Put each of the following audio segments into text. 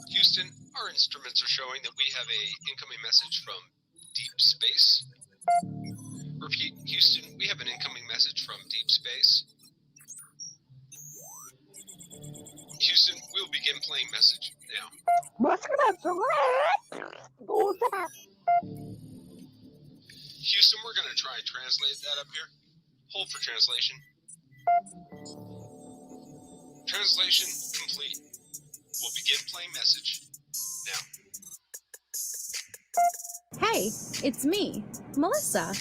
Houston, our instruments are showing that we have a incoming message from deep space. Repeat, Houston, we have an incoming message from deep space. Houston, we will begin playing message now. Houston, we're going to try and translate that up here. Hold for translation. Translation complete. We'll begin playing message now. Hey, it's me, Melissa.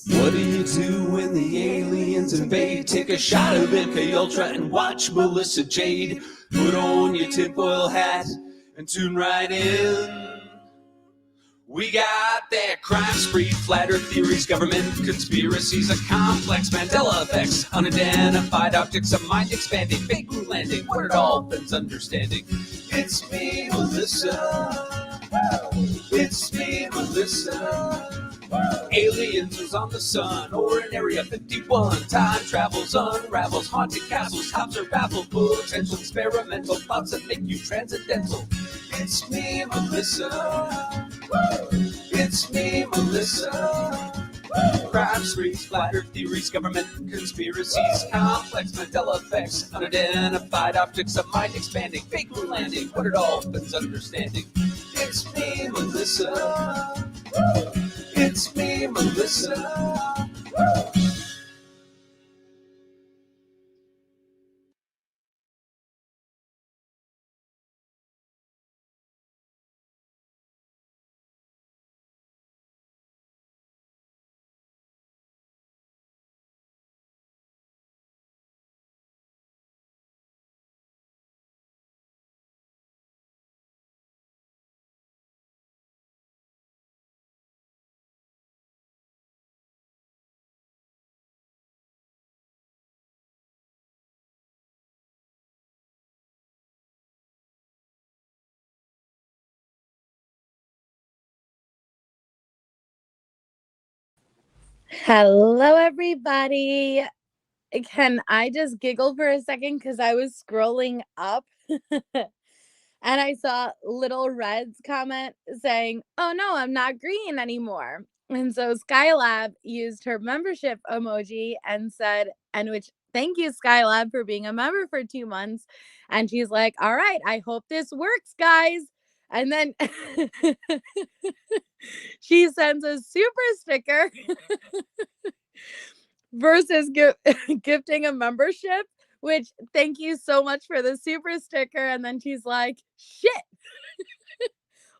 What do you do when the aliens invade? Take a shot of MK Ultra and watch Melissa Jade. Put on your tinfoil hat and tune right in. We got that crime spree, flat earth theories, government conspiracies, a complex Mandela effects, unidentified objects, a mind expanding, fake moon landing, what it all bends understanding. It's me, Melissa. It's me, Melissa. Aliens is on the sun, or in Area 51. Time travels, unravels, haunted castles, tops are baffled, potential experimental thoughts that make you transcendental. It's me, Melissa. It's me, Melissa. Crime sprees, flat earth theories, government conspiracies, complex Mandela effects, unidentified objects of mind expanding, fake moon landing, what it all bends understanding. It's me, Melissa. It's me, Melissa. Hello, everybody. Can I just giggle for a second? Because I was scrolling up and I saw Little Red's comment saying, "Oh no, I'm not green anymore." And so Skylab used her membership emoji and said, and which thank you, Skylab, for being a member for 2 months. And she's like, "All right, I hope this works, guys." And then she sends a super sticker versus gifting a membership, which thank you so much for the super sticker. And then she's like, shit.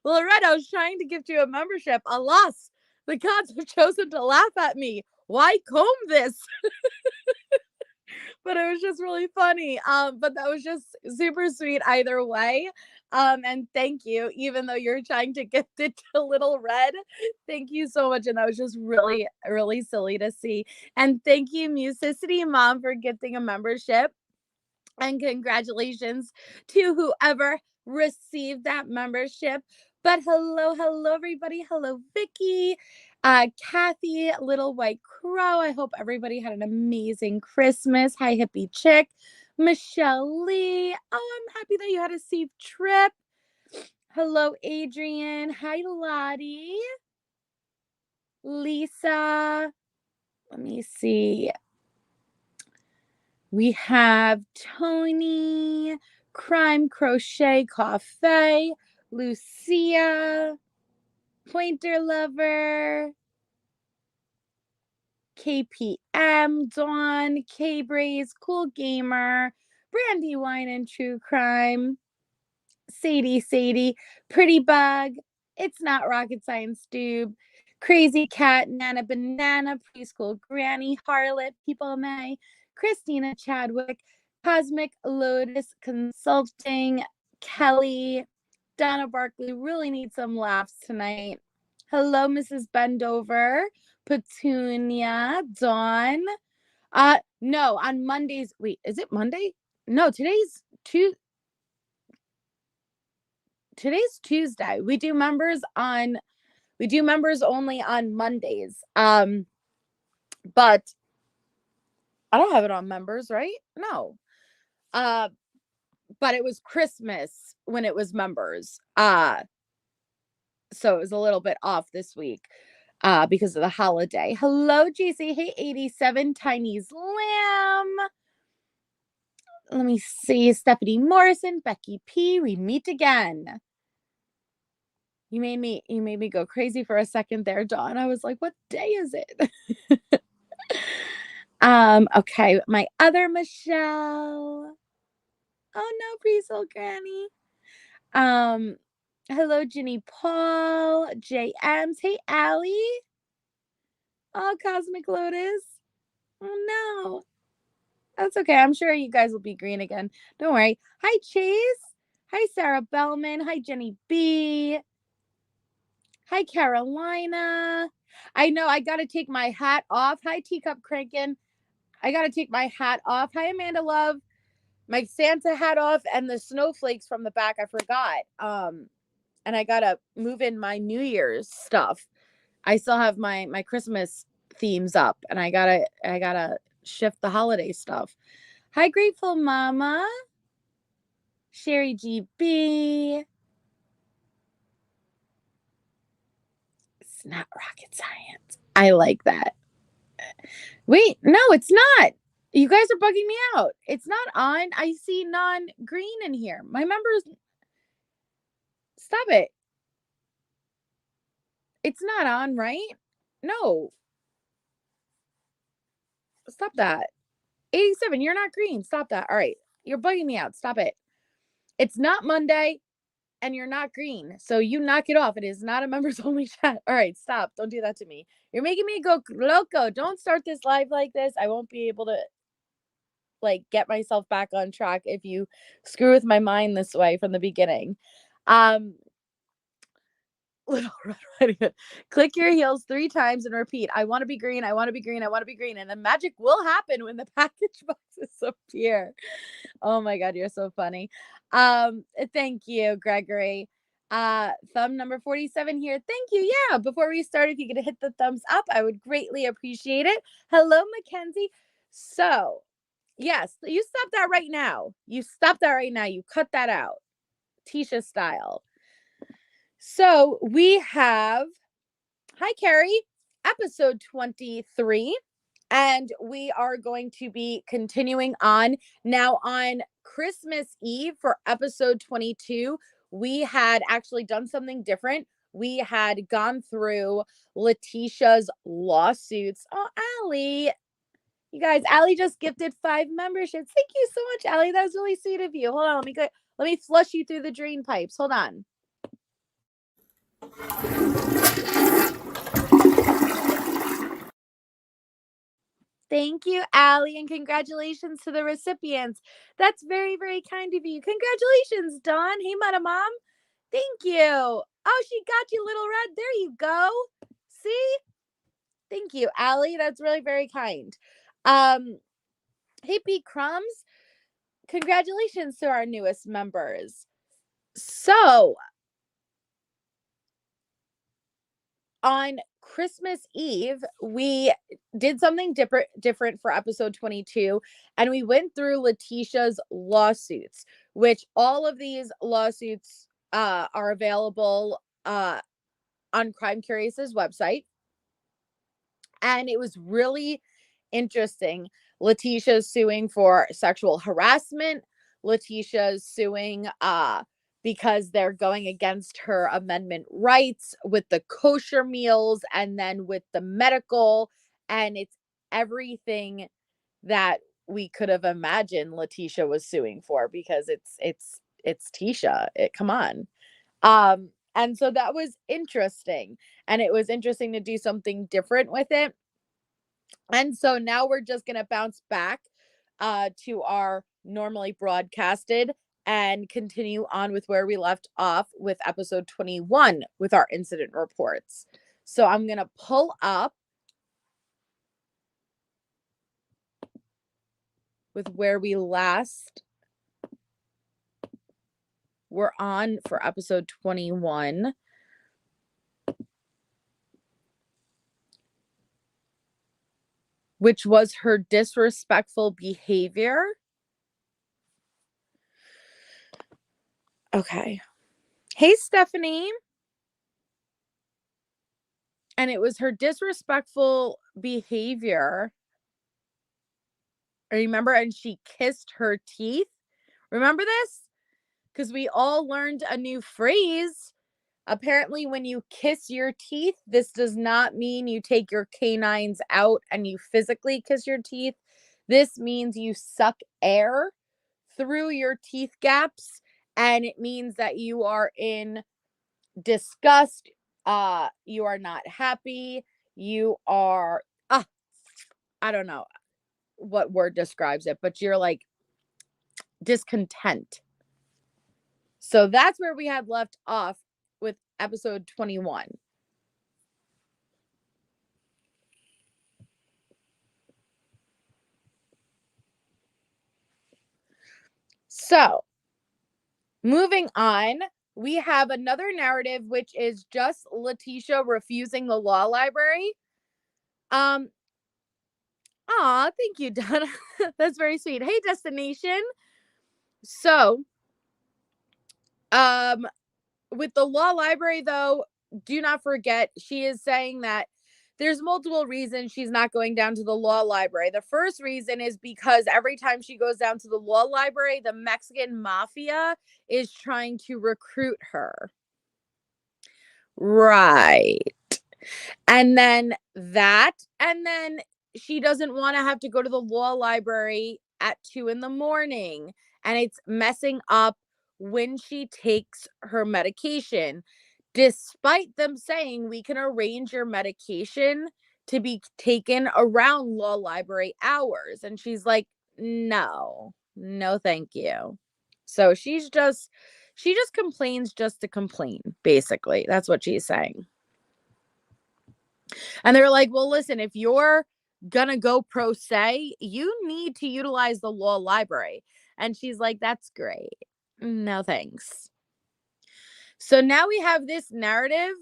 Loretta, I was trying to gift you a membership. Alas, the gods have chosen to laugh at me. Why comb this? But it was just really funny. But that was just super sweet either way. And thank you, even though you're trying to gift it to Little Red. Thank you so much. And that was just really, really silly to see. And thank you, Musicity Mom, for gifting a membership. And congratulations to whoever received that membership. But hello, everybody. Hello, Vicky, Kathy, Little White Crow. I hope everybody had an amazing Christmas. Hi, Hippie Chick. Michelle Lee. Oh, I'm happy that you had a safe trip. Hello, Adrian. Hi, Lottie. Lisa. Let me see. We have Tony, Crime Crochet Cafe, Lucia, Pointer Lover, KPM, Dawn, K-Braze, Cool Gamer, Brandy Wine and True Crime, Sadie, Pretty Bug, It's Not Rocket Science Dube, Crazy Cat, Nana Banana, Preschool Granny, Harlot, People May, Christina Chadwick, Cosmic Lotus Consulting, Kelly, Donna Barkley. Really need some laughs tonight. Hello, Mrs. Bendover, Petunia, Dawn. No, on Mondays. Wait, is it Monday? No, today's Tuesday. We do members only on Mondays. But I don't have it on members, right? No. but it was Christmas when it was members. So it was a little bit off this week because of the holiday. Hello, JC. Hey, 87 Tiny's Lamb. Let me see. Stephanie Morrison, Becky P. We meet again. You made me go crazy for a second there, Dawn. I was like, what day is it? Okay, my other Michelle. Oh no, Breezel Granny. Hello, Ginny Paul, JMs. Hey, Allie. Oh, Cosmic Lotus. Oh no. That's okay. I'm sure you guys will be green again. Don't worry. Hi, Chase. Hi, Sarah Bellman. Hi, Jenny B. Hi, Carolina. I know I got to take my hat off. Hi, Teacup Crankin. I got to take my hat off. Hi, Amanda Love. My Santa hat off and the snowflakes from the back. I forgot. And I got to move in my New Year's stuff. I still have my Christmas themes up and I got to shift the holiday stuff. Hi, Grateful Mama. Sherry GB. It's not rocket science. I like that. Wait, no, it's not. You guys are bugging me out. It's not on. I see non-green in here. My members. Stop it. It's not on, right? No. Stop that. 87, you're not green. Stop that. All right. You're bugging me out. Stop it. It's not Monday and you're not green. So you knock it off. It is not a members only chat. All right. Stop. Don't do that to me. You're making me go loco. Don't start this live like this. I won't be able to get myself back on track if you screw with my mind this way from the beginning. Little Red Riding Hood. Click your heels 3 times and repeat. I want to be green. I want to be green. I want to be green. And then magic will happen when the package boxes appear. Oh my God, you're so funny. Thank you, Gregory. Thumb number 47 here. Thank you. Yeah, before we start, if you could hit the thumbs up, I would greatly appreciate it. Hello, Mackenzie. So, yes, you stop that right now. You stop that right now. You cut that out. Tisha style. So we have, hi, Carrie, episode 23, and we are going to be continuing on. Now on Christmas Eve for episode 22, we had actually done something different. We had gone through Leticia's lawsuits. Oh, Allie. You guys, Allie just gifted 5 memberships. Thank you so much, Allie. That was really sweet of you. Hold on, let me flush you through the drain pipes. Hold on. Thank you, Allie, and congratulations to the recipients. That's very, very kind of you. Congratulations, Dawn. Hey, Madam Mom. Thank you. Oh, she got you, Little Red. There you go. See? Thank you, Allie. That's really very kind. Hippie Crumbs. Congratulations to our newest members. So, on Christmas Eve, we did something different for episode 22, and we went through Leticia's lawsuits, which all of these lawsuits are available on Crime Curious's website. And it was really interesting. Leticia's suing for sexual harassment. Leticia's suing because they're going against her amendment rights with the kosher meals and then with the medical. And it's everything that we could have imagined Leticia was suing for, because it's Tisha. Come on. And so that was interesting. And it was interesting to do something different with it. And so now we're just going to bounce back to our normally broadcasted and continue on with where we left off with episode 21 with our incident reports. So I'm going to pull up with where we last were on for episode 21. Which was her disrespectful behavior. Okay. Hey, Stephanie. And it was her disrespectful behavior. Remember? And she kissed her teeth. Remember this? Because we all learned a new phrase. Apparently, when you kiss your teeth, this does not mean you take your canines out and you physically kiss your teeth. This means you suck air through your teeth gaps, and it means that you are in disgust. You are not happy. You are, I don't know what word describes it, but you're like discontent. So that's where we had left off with episode 21. So moving on, we have another narrative, which is just Leticia refusing the law library. Thank you, Donna. That's very sweet. Hey, Destination. So, with the law library, though, do not forget, she is saying that there's multiple reasons she's not going down to the law library. The first reason is because every time she goes down to the law library, the Mexican mafia is trying to recruit her. Right. And then she doesn't want to have to go to the law library at 2 a.m. And it's messing up when she takes her medication, despite them saying we can arrange your medication to be taken around law library hours. And she's like, no, thank you. So she just complains just to complain, basically. That's what she's saying. And they're like, well, listen, if you're gonna go pro se, you need to utilize the law library. And she's like, that's great. No, thanks. So now we have this narrative,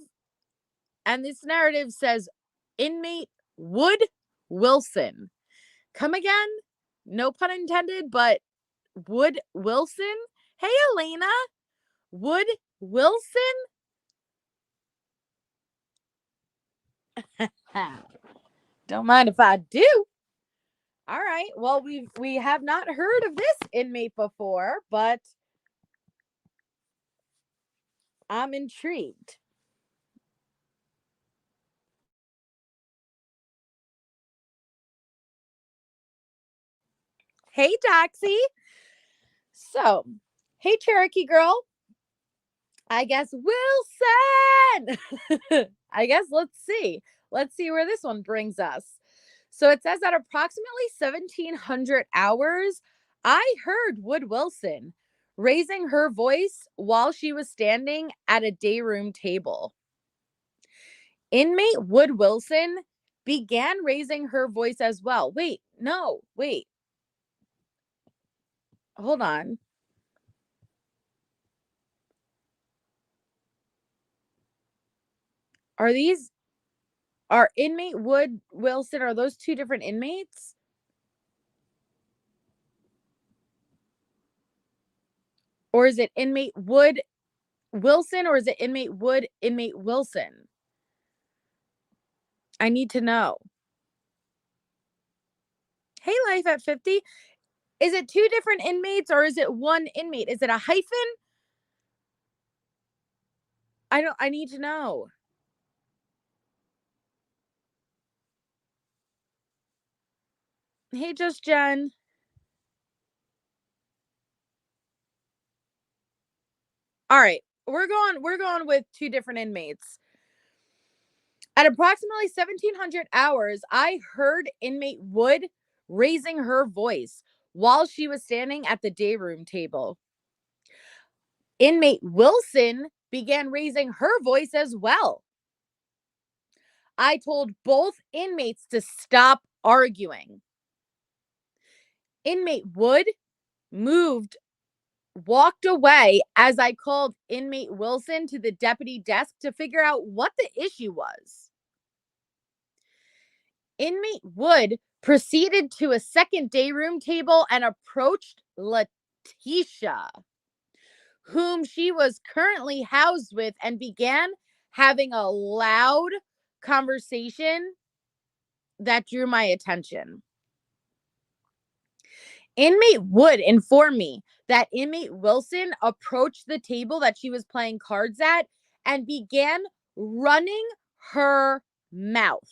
and this narrative says inmate Wood Wilson. Come again? No pun intended, but Wood Wilson? Hey, Elena. Wood Wilson? Don't mind if I do. All right. Well, we have not heard of this inmate before, but I'm intrigued. Hey, Doxy. So, hey, Cherokee girl. I guess Wilson. I guess let's see. Let's see where this one brings us. So it says at approximately 1700 hours, I heard Wood Wilson raising her voice while she was standing at a day room table. Inmate Wood Wilson began raising her voice as well. Wait. Hold on. Are inmate Wood Wilson, are those two different inmates? Or is it inmate Wood Wilson, or is it inmate Wood, inmate Wilson? I need to know. Hey, Life at 50. Is it two different inmates or is it one inmate? Is it a hyphen? I need to know. Hey, Just Jen. All right. We're going with two different inmates. At approximately 1700 hours, I heard inmate Wood raising her voice while she was standing at the day room table. Inmate Wilson began raising her voice as well. I told both inmates to stop arguing. Inmate Wood walked away as I called inmate Wilson to the deputy desk to figure out what the issue was. Inmate Wood proceeded to a second day room table and approached Leticia, whom she was currently housed with, and began having a loud conversation that drew my attention. Inmate Wood informed me that inmate Wilson approached the table that she was playing cards at and began running her mouth.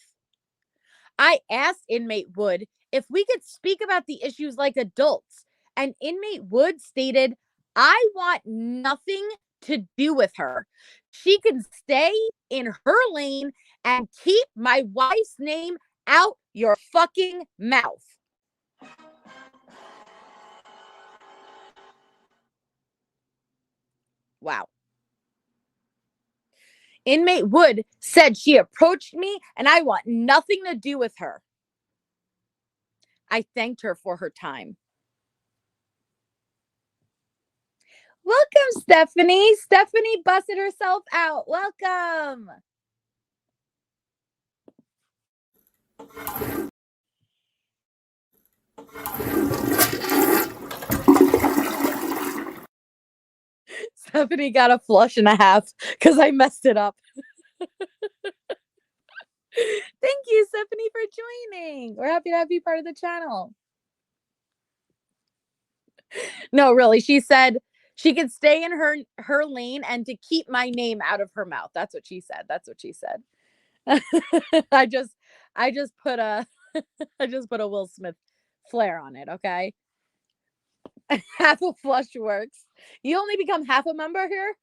I asked inmate Wood if we could speak about the issues like adults, and inmate Wood stated, I want nothing to do with her. She can stay in her lane and keep my wife's name out your fucking mouth. Wow. Inmate Wood said she approached me and I want nothing to do with her. I thanked her for her time. Welcome, Stephanie. Stephanie busted herself out. Welcome. Stephanie got a flush and a half because I messed it up. Thank you, Stephanie, for joining. We're happy to have you part of the channel. No, really, she said she could stay in her lane and to keep my name out of her mouth. That's what she said. That's what she said. I just put a Will Smith flair on it, okay? Half a flush works. You only become half a member here.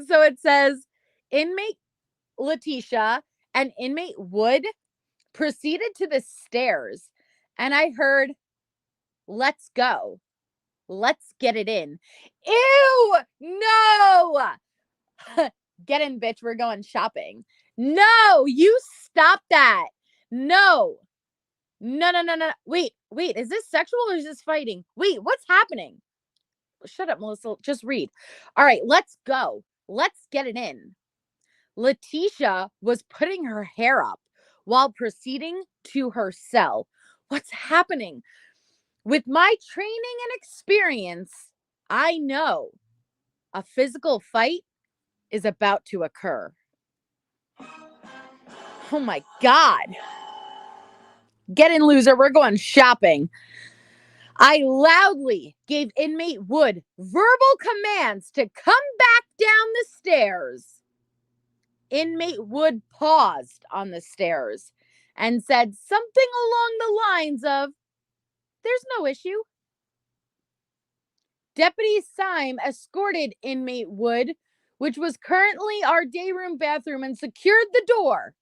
So it says inmate Leticia and inmate Wood proceeded to the stairs, and I heard, let's go. Let's get it in. Ew, no. Get in, bitch. We're going shopping. No, you stop that. No. No. Wait. Is this sexual or is this fighting? Wait, what's happening? Shut up, Melissa. Just read. All right, let's go. Let's get it in. Leticia was putting her hair up while proceeding to her cell. What's happening? With my training and experience, I know a physical fight is about to occur. Oh my God. Get in, loser. We're going shopping. I loudly gave inmate Wood verbal commands to come back down the stairs. Inmate Wood paused on the stairs and said something along the lines of, there's no issue. Deputy Syme escorted inmate Wood, which was currently our day room bathroom, and secured the door.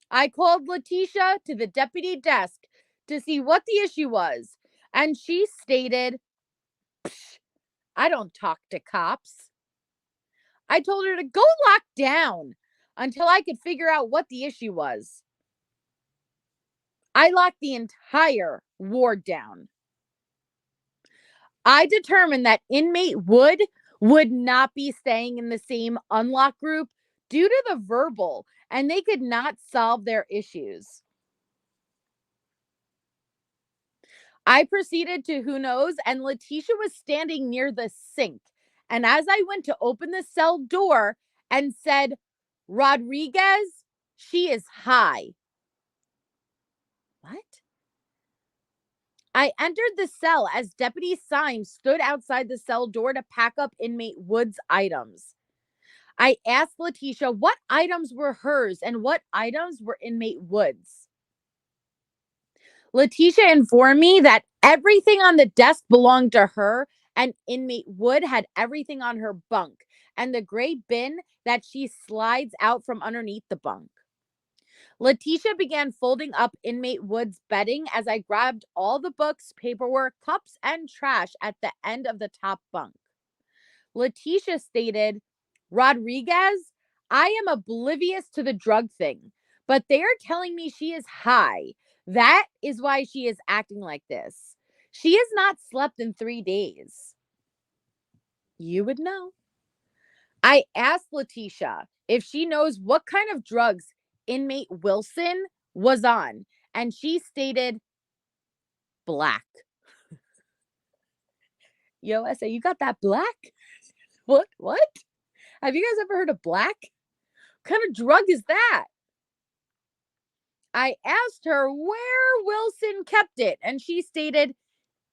I called Leticia to the deputy desk to see what the issue was, and she stated, I don't talk to cops. I told her to go lock down until I could figure out what the issue was. I locked the entire ward down. I determined that inmate Wood would not be staying in the same unlock group due to the verbal, and they could not solve their issues. I proceeded to who knows, and Leticia was standing near the sink. And as I went to open the cell door and said, Rodriguez, she is high. What? I entered the cell as Deputy Syme stood outside the cell door to pack up inmate Wood's items. I asked Leticia what items were hers and what items were inmate Wood's. Leticia informed me that everything on the desk belonged to her, and inmate Wood had everything on her bunk and the gray bin that she slides out from underneath the bunk. Leticia began folding up inmate Wood's bedding as I grabbed all the books, paperwork, cups, and trash at the end of the top bunk. Leticia stated, Rodriguez, I am oblivious to the drug thing, but they are telling me she is high. That is why she is acting like this. She has not slept in 3 days. You would know. I asked Leticia if she knows what kind of drugs inmate Wilson was on, and she stated black. Yo, I say, you got that black? What? Have you guys ever heard of black? What kind of drug is that? I asked her where Wilson kept it, and she stated,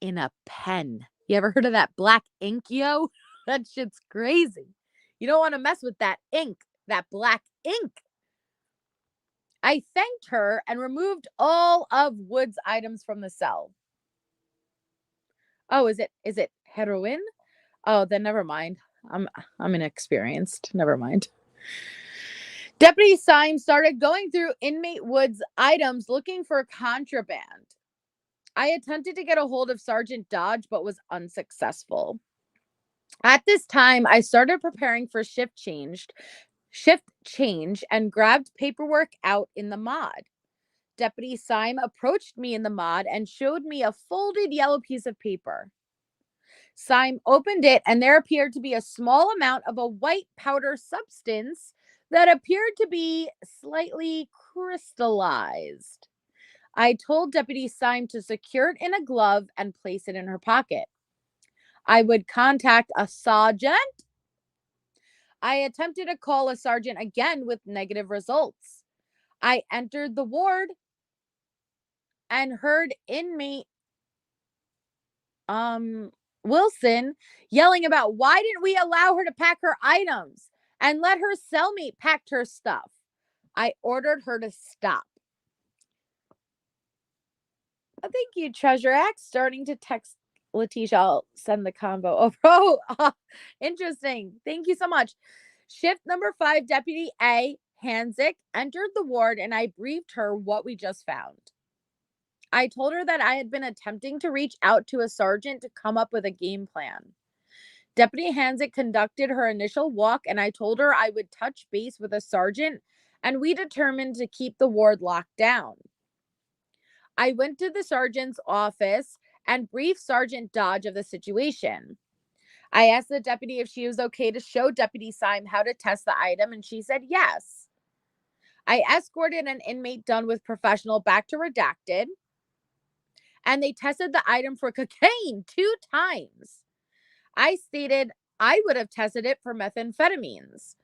in a pen. You ever heard of that black ink, yo? That shit's crazy. You don't want to mess with that ink, that black ink. I thanked her and removed all of Wood's items from the cell. Oh, is it heroin? Oh, then never mind. I'm inexperienced. Never mind. Deputy Syme started going through inmate Wood's items looking for contraband. I attempted to get a hold of Sergeant Dodge, but was unsuccessful. At this time, I started preparing for shift change and grabbed paperwork out in the mod. Deputy Syme approached me in the mod and showed me a folded yellow piece of paper. Syme opened it, and there appeared to be a small amount of a white powder substance that appeared to be slightly crystallized. I told Deputy Syme to secure it in a glove and place it in her pocket. I would contact a sergeant. I attempted to call a sergeant again with negative results. I entered the ward and heard inmate Wilson yelling about why didn't we allow her to pack her items and let her cellmate pack her stuff. I ordered her to stop. Oh, thank you, Treasure X. Starting to text Leticia. I'll send the combo over. Oh, interesting. Thank you so much. Shift number 5, Deputy A. Hanzik entered the ward, and I briefed her what we just found. I told her that I had been attempting to reach out to a sergeant to come up with a game plan. Deputy Hanzik conducted her initial walk, and I told her I would touch base with a sergeant, and we determined to keep the ward locked down. I went to the sergeant's office and briefed Sergeant Dodge of the situation. I asked the deputy if she was okay to show Deputy Syme how to test the item, and she said yes. I escorted an inmate done with professional back to redacted, and they tested the item for cocaine 2 times. I stated I would have tested it for methamphetamines.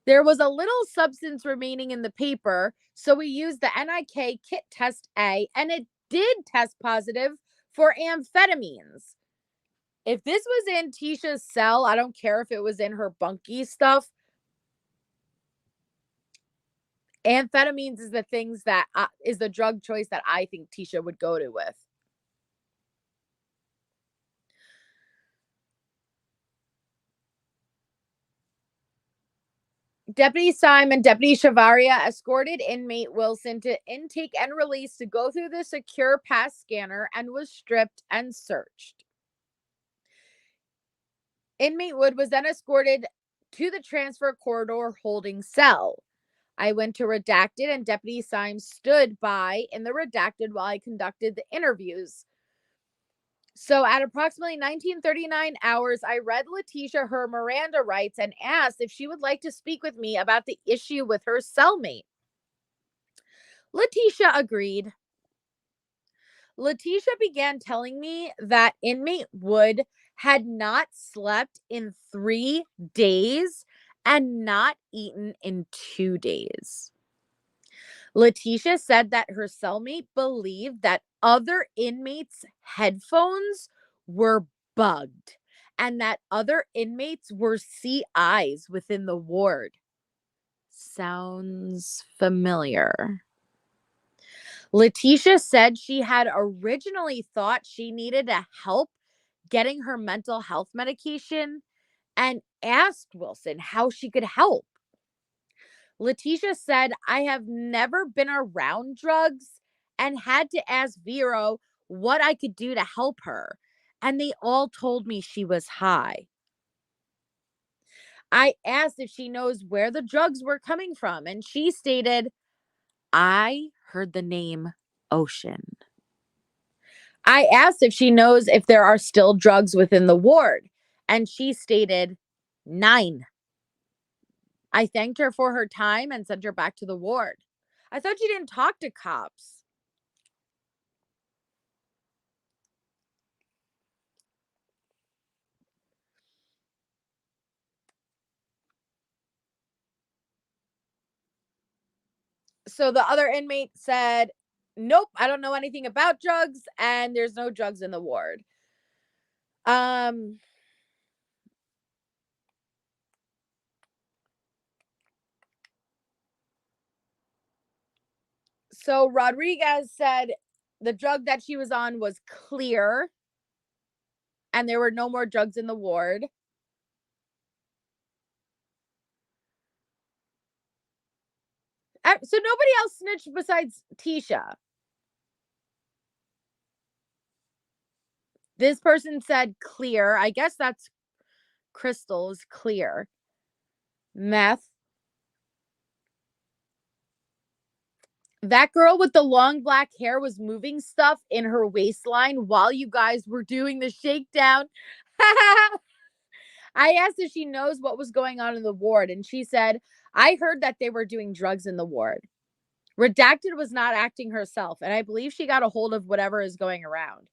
There was a little substance remaining in the paper, so we used the NIK kit test A, and it did test positive for amphetamines. If this was in Tisha's cell, I don't care if it was in her bunkie stuff. Amphetamines is the things that is the drug choice that I think Tisha would go to with. Deputy Syme and Deputy Shavaria escorted inmate Wilson to intake and release to go through the secure pass scanner and was stripped and searched. Inmate Wood was then escorted to the transfer corridor holding cell. I went to redacted, and Deputy Syme stood by in the redacted while I conducted the interviews. So at approximately 1939 hours, I read Leticia her Miranda rights and asked if she would like to speak with me about the issue with her cellmate. Leticia agreed. Leticia began telling me that inmate Wood had not slept in 3 days and not eaten in 2 days. Leticia said that her cellmate believed that other inmates' headphones were bugged and that other inmates were CIs within the ward. Sounds familiar. Leticia said she had originally thought she needed help getting her mental health medication and asked Wilson how she could help. Leticia said, I have never been around drugs and had to ask Vero what I could do to help her, and they all told me she was high. I asked if she knows where the drugs were coming from, and she stated, I heard the name Ocean. I asked if she knows if there are still drugs within the ward, and she stated 9. I thanked her for her time and sent her back to the ward. I thought you didn't talk to cops. So the other inmate said, nope, I don't know anything about drugs, and there's no drugs in the ward. So Rodriguez said the drug that she was on was clear and there were no more drugs in the ward. So nobody else snitched besides Tisha. This person said clear. I guess that's crystals, clear. Meth. That girl with the long black hair was moving stuff in her waistline while you guys were doing the shakedown. I asked if she knows what was going on in the ward, and she said, I heard that they were doing drugs in the ward. Redacted was not acting herself, and I believe she got a hold of whatever is going around.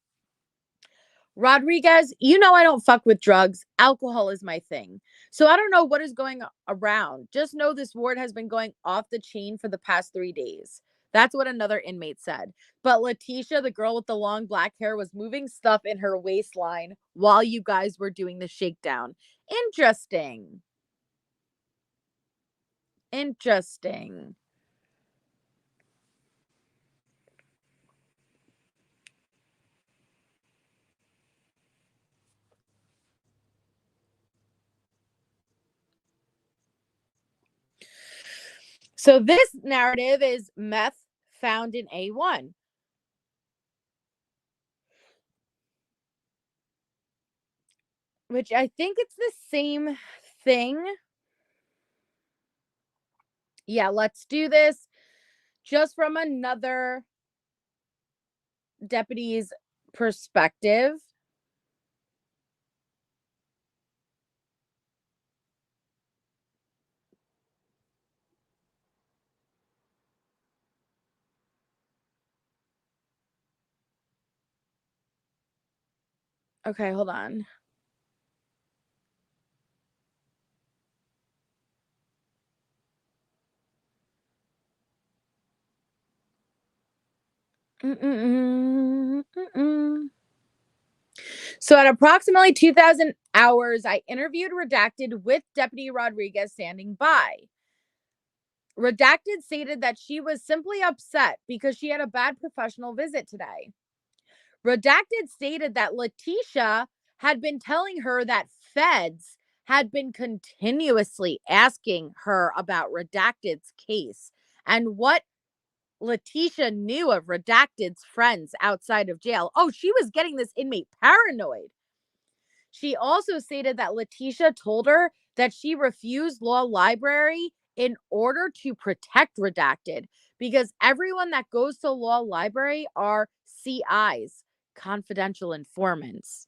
Rodriguez, you know I don't fuck with drugs. Alcohol is my thing. So I don't know what is going around. Just know this ward has been going off the chain for the past 3 days. That's what another inmate said. But Leticia, the girl with the long black hair, was moving stuff in her waistline while you guys were doing the shakedown. Interesting. Interesting. So this narrative is meth found in A1. Which I think it's the same thing. Yeah, let's do this just from another deputy's perspective. Okay, hold on. So at approximately 2,000 hours, I interviewed Redacted with Deputy Rodriguez standing by. Redacted stated that she was simply upset because she had a bad professional visit today. Redacted stated that Leticia had been telling her that feds had been continuously asking her about Redacted's case and what Leticia knew of Redacted's friends outside of jail. Oh, she was getting this inmate paranoid. She also stated that Leticia told her that she refused law library in order to protect Redacted because everyone that goes to law library are CIs, confidential informants.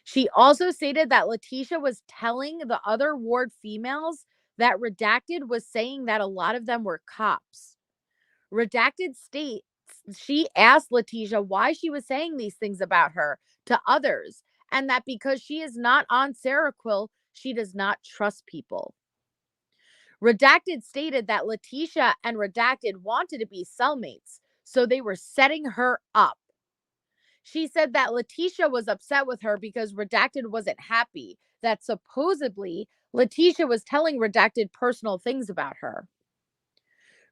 She also stated that Leticia was telling the other ward females that Redacted was saying that a lot of them were cops. Redacted states she asked Leticia why she was saying these things about her to others, and that because she is not on Seroquel, she does not trust people. Redacted stated that Leticia and Redacted wanted to be cellmates, so they were setting her up. She said that Leticia was upset with her because Redacted wasn't happy, that supposedly Leticia was telling Redacted personal things about her.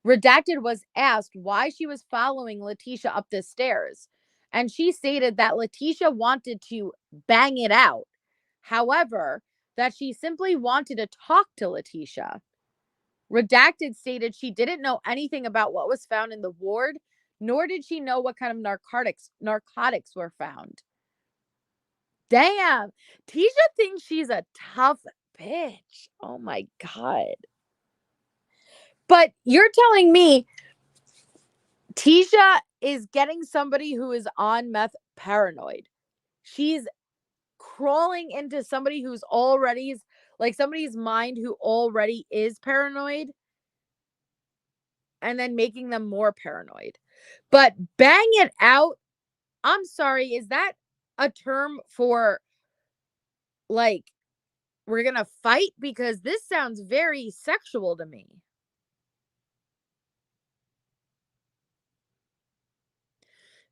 Redacted was asked why she was following Leticia up the stairs, and she stated that Leticia wanted to bang it out. However, that she simply wanted to talk to Leticia. Redacted stated she didn't know anything about what was found in the ward, nor did she know what kind of narcotics were found. Damn, Tisha thinks she's a tough bitch. Oh my God. But you're telling me Tisha is getting somebody who is on meth paranoid. She's crawling into somebody who's already like somebody's mind who already is paranoid and then making them more paranoid. But bang it out, I'm sorry, is that a term for like we're gonna fight? Because this sounds very sexual to me.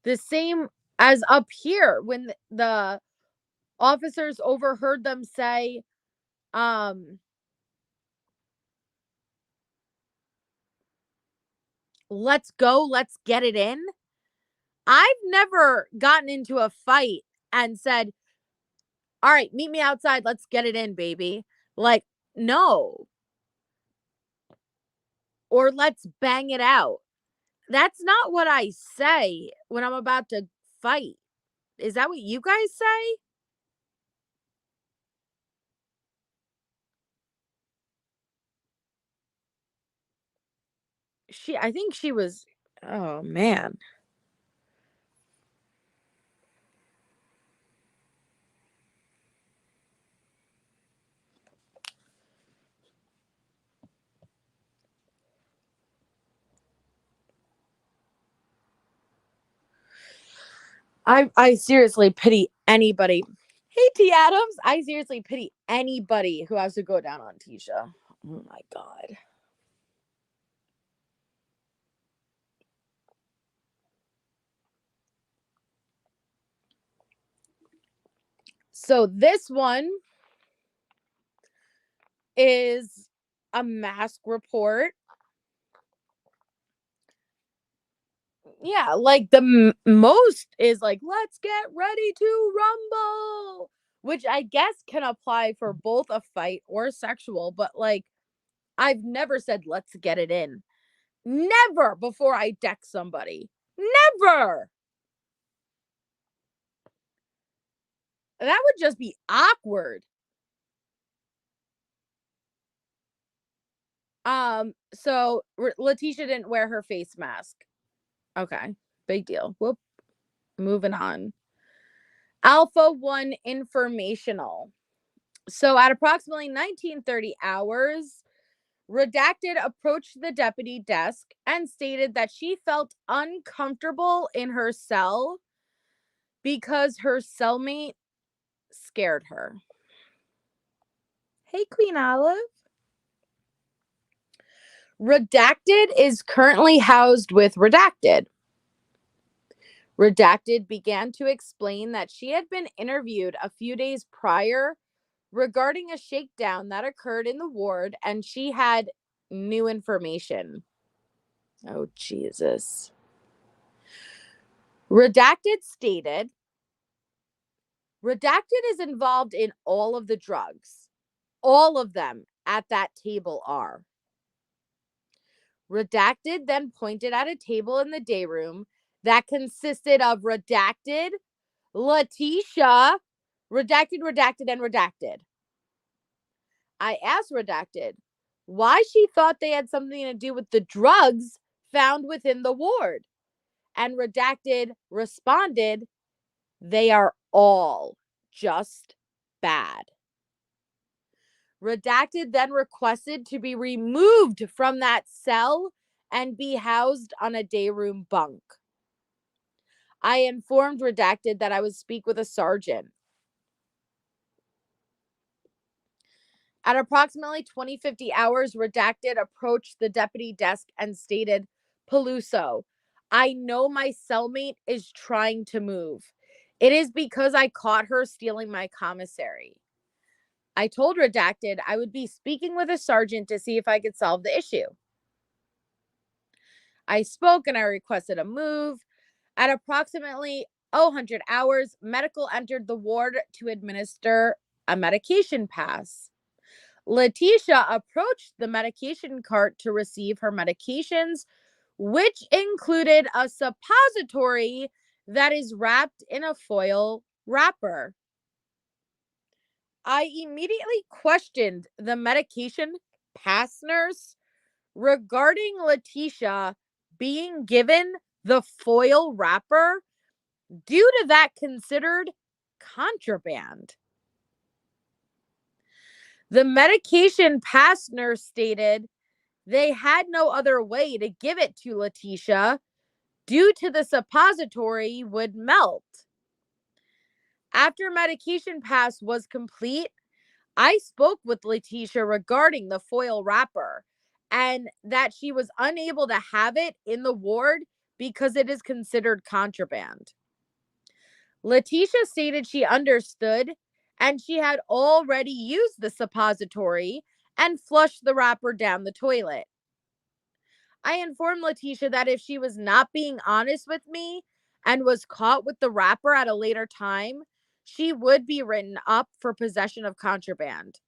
The same as up here when the officers overheard them say, let's go, let's get it in. I've never gotten into a fight and said, all right, meet me outside, let's get it in, baby. Like, no. Or let's bang it out. That's not what I say when I'm about to fight. Is that what you guys say? I think she was, oh man. I seriously pity anybody. Hey, T. Adams. I seriously pity anybody who has to go down on Tisha. Oh my God. So this one is a mask report. Yeah, like the most is like, let's get ready to rumble, which I guess can apply for both a fight or sexual, but like, I've never said, let's get it in. Never before I deck somebody. Never. That would just be awkward. So Leticia didn't wear her face mask. Okay, big deal. Whoop. Moving on. Alpha 1 informational. So at approximately 1930 hours, Redacted approached the deputy desk and stated that she felt uncomfortable in her cell because her cellmate scared her. Hey, Queen Olive. Redacted is currently housed with Redacted. Redacted began to explain that she had been interviewed a few days prior regarding a shakedown that occurred in the ward, and she had new information. Oh, Jesus. Redacted stated, Redacted is involved in all of the drugs. All of them at that table are. Redacted then pointed at a table in the day room that consisted of Redacted, Leticia, Redacted, and Redacted. I asked Redacted why she thought they had something to do with the drugs found within the ward. And Redacted responded, they are all just bad. Redacted then requested to be removed from that cell and be housed on a day room bunk. I informed Redacted that I would speak with a sergeant. At approximately 2050 hours, Redacted approached the deputy desk and stated, Peluso, I know my cellmate is trying to move. It is because I caught her stealing my commissary. I told Redacted I would be speaking with a sergeant to see if I could solve the issue. I spoke and I requested a move. At approximately 100 hours, medical entered the ward to administer a medication pass. Leticia approached the medication cart to receive her medications, which included a suppository that is wrapped in a foil wrapper. I immediately questioned the medication pass nurse regarding Leticia being given the foil wrapper due to that considered contraband. The medication pass nurse stated they had no other way to give it to Leticia due to the suppository would melt. After medication pass was complete, I spoke with Leticia regarding the foil wrapper and that she was unable to have it in the ward because it is considered contraband. Leticia stated she understood and she had already used the suppository and flushed the wrapper down the toilet. I informed Leticia that if she was not being honest with me and was caught with the wrapper at a later time, she would be written up for possession of contraband.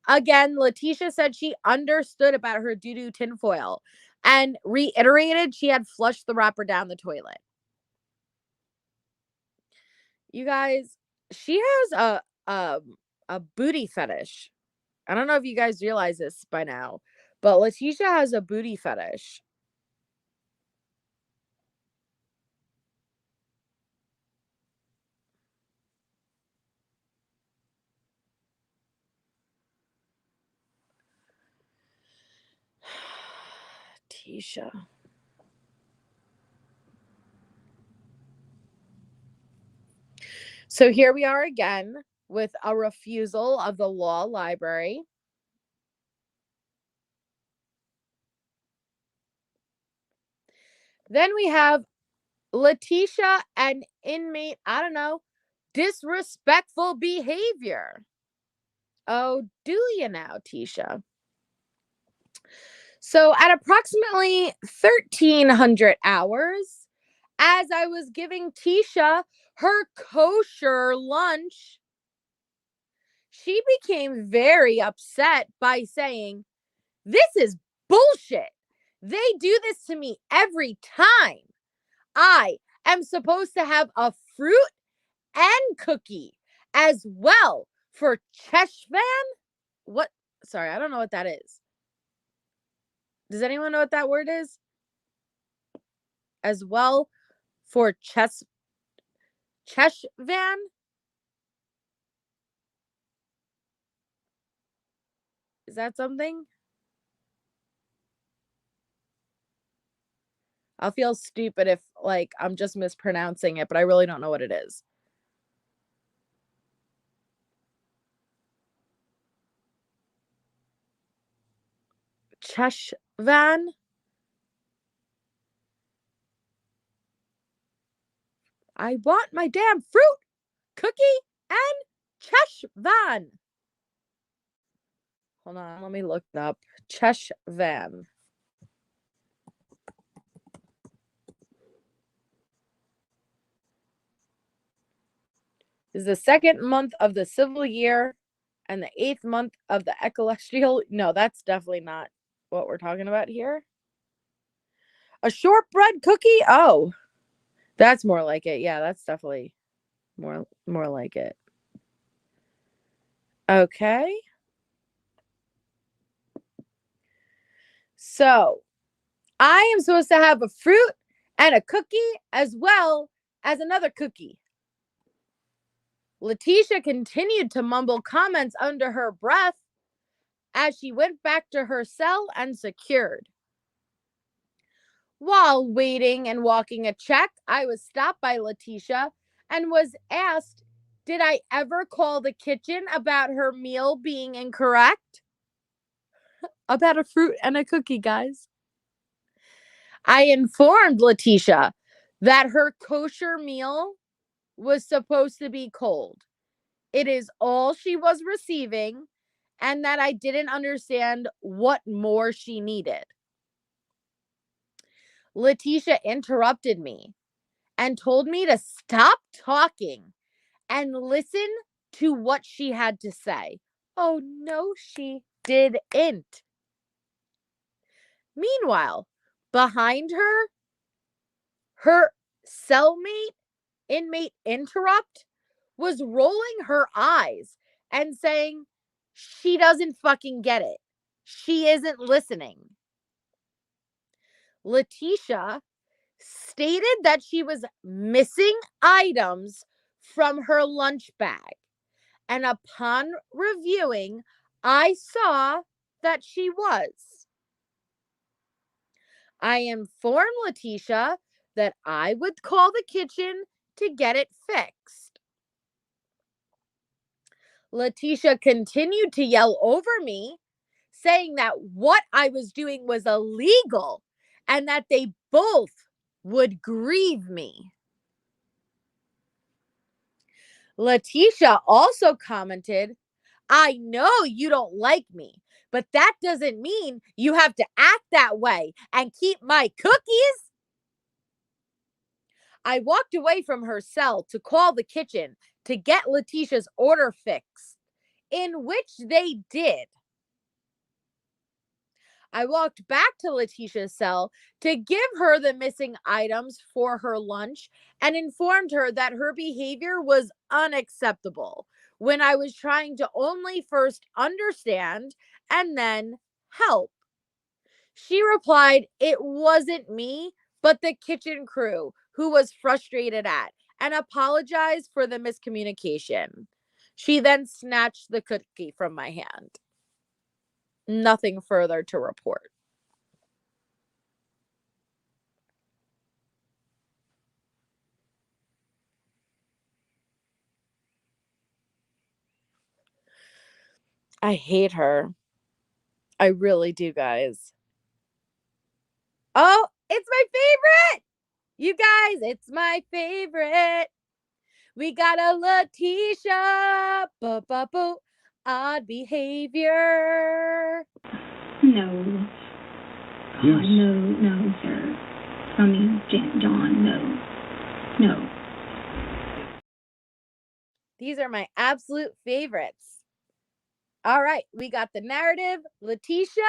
Again, Leticia said she understood about her doo-doo tinfoil and reiterated she had flushed the wrapper down the toilet. You guys, she has a booty fetish. I don't know if you guys realize this by now, but Leticia has a booty fetish. Tisha. So here we are again with a refusal of the law library. Then we have Leticia and inmate, I don't know, disrespectful behavior. Oh, do you now, Tisha? So at approximately 1300 hours, as I was giving Tisha her kosher lunch, she became very upset by saying, "This is bullshit. They do this to me every time. I am supposed to have a fruit and cookie as well for Cheshvan." What? Sorry, I don't know what that is. Does anyone know what that word is? As well for Cheshvan? Is that something? I'll feel stupid if like I'm just mispronouncing it, but I really don't know what it is. Cheshvan? I want my damn fruit, cookie, and Cheshvan. Hold on, let me look it up. Cheshvan. Is the second month of the civil year and the 8th month of the ecclesiastical. No, that's definitely not what we're talking about here. A shortbread cookie? Oh, that's more like it. Yeah, that's definitely more like it. Okay. So, I am supposed to have a fruit and a cookie as well as another cookie. Leticia continued to mumble comments under her breath as she went back to her cell and secured. While waiting and walking a check, I was stopped by Leticia and was asked, did I ever call the kitchen about her meal being incorrect? About a fruit and a cookie, guys. I informed Leticia that her kosher meal was supposed to be cold. It is all she was receiving, and that I didn't understand what more she needed. Leticia interrupted me and told me to stop talking and listen to what she had to say. Oh, no, she didn't. Meanwhile, behind her, her cellmate, inmate interrupt, was rolling her eyes and saying, she doesn't fucking get it. She isn't listening. Leticia stated that she was missing items from her lunch bag. And upon reviewing, I saw that she was. I informed Leticia that I would call the kitchen to get it fixed. Leticia continued to yell over me, saying that what I was doing was illegal and that they both would grieve me. Leticia also commented, I know you don't like me, but that doesn't mean you have to act that way and keep my cookies. I walked away from her cell to call the kitchen to get Leticia's order fixed, in which they did. I walked back to Leticia's cell to give her the missing items for her lunch and informed her that her behavior was unacceptable when I was trying to only first understand and then help. She replied it wasn't me, but the kitchen crew who was frustrated at and apologized for the miscommunication. She then snatched the cookie from my hand. Nothing further to report. I hate her. I really do, guys. Oh, it's my favorite. You guys, it's my favorite. We got a Leticia. Odd behavior. No. God, no, sir. I mean, John, no. These are my absolute favorites. All right, we got the narrative. Leticia,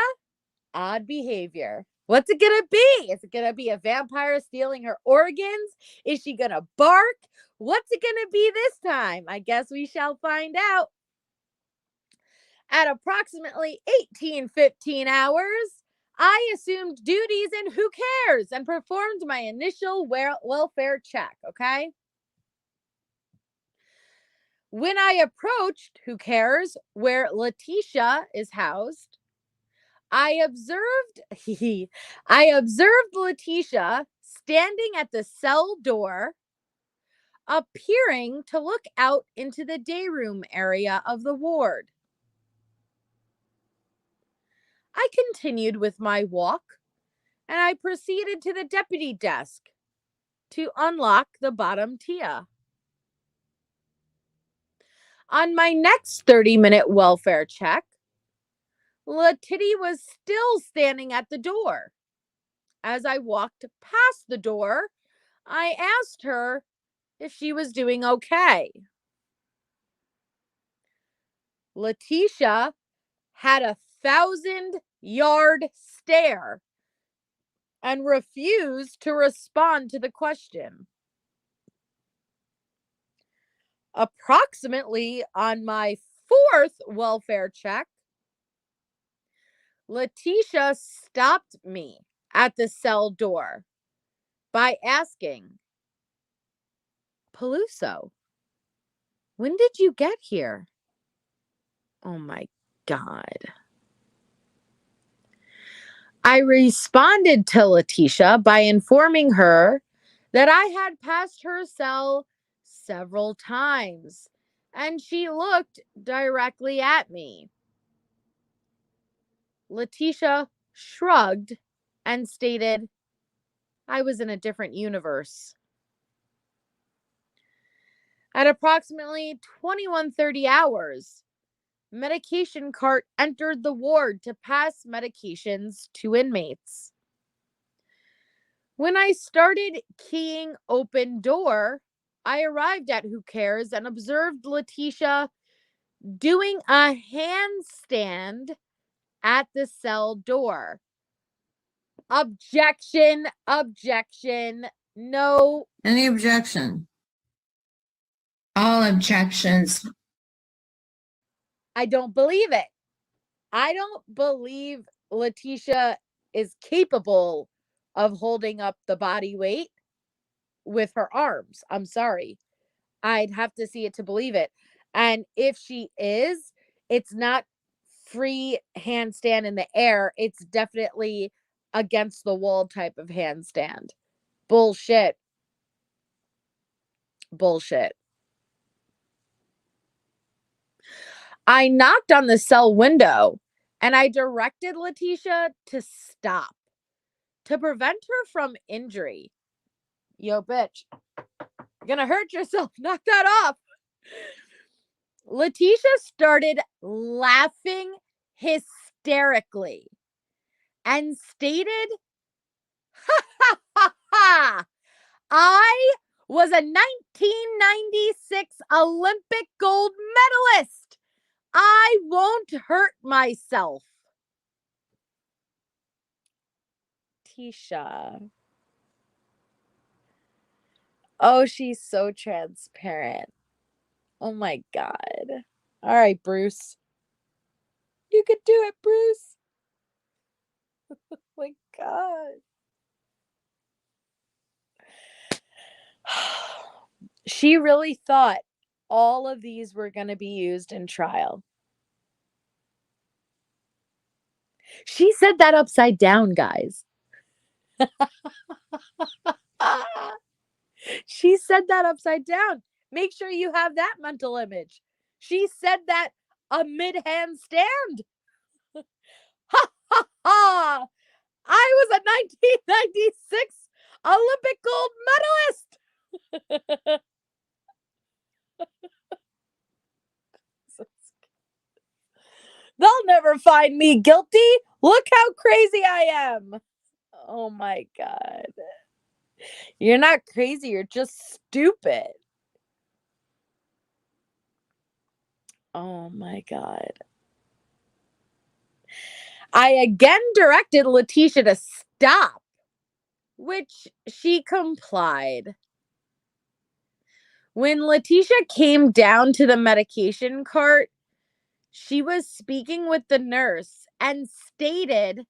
odd behavior. What's it gonna be? Is it gonna be a vampire stealing her organs? Is she gonna bark? What's it gonna be this time? I guess we shall find out. At approximately 18:15 hours, I assumed duties in Who Cares and performed my initial welfare check, okay? When I approached Who Cares, where Leticia is housed, I observed Leticia standing at the cell door, appearing to look out into the day room area of the ward. I continued with my walk, and I proceeded to the deputy desk to unlock the bottom tier. On my next 30-minute welfare check, Leticia was still standing at the door. As I walked past the door, I asked her if she was doing okay. Leticia had a 1,000-yard stare and refused to respond to the question. Approximately on my fourth welfare check, Leticia stopped me at the cell door by asking, Peluso, when did you get here? Oh my God. I responded to Leticia by informing her that I had passed her cell several times, and she looked directly at me. Leticia shrugged and stated, I was in a different universe. At approximately 21:30 hours, medication cart entered the ward to pass medications to inmates. When I started keying open door, I arrived at Who Cares and observed Leticia doing a handstand at the cell door. Objection, no. Any objection? All objections. I don't believe it. I don't believe Leticia is capable of holding up the body weight with her arms. I'm sorry. I'd have to see it to believe it. And if she is, it's not free handstand in the air. It's definitely against the wall type of handstand. Bullshit. I knocked on the cell window and I directed Leticia to stop to prevent her from injury. Yo, bitch. You're gonna hurt yourself. Knock that off. Leticia started laughing hysterically and stated, ha ha ha ha, I was a 1996 Olympic gold medalist. I won't hurt myself. Tisha. Oh, she's so transparent. Oh my God. All right, Bruce. You could do it, Bruce. Oh my God. She really thought all of these were going to be used in trial. She said that upside down, guys. She said that upside down. Make sure you have that mental image. She said that amid handstand. Ha ha ha! I was a 1996 Olympic gold medalist. They'll never find me guilty. Look how crazy I am. Oh my God. You're not crazy. You're just stupid. Oh my God. I again directed Leticia to stop, which she complied. When Leticia came down to the medication cart, she was speaking with the nurse and stated,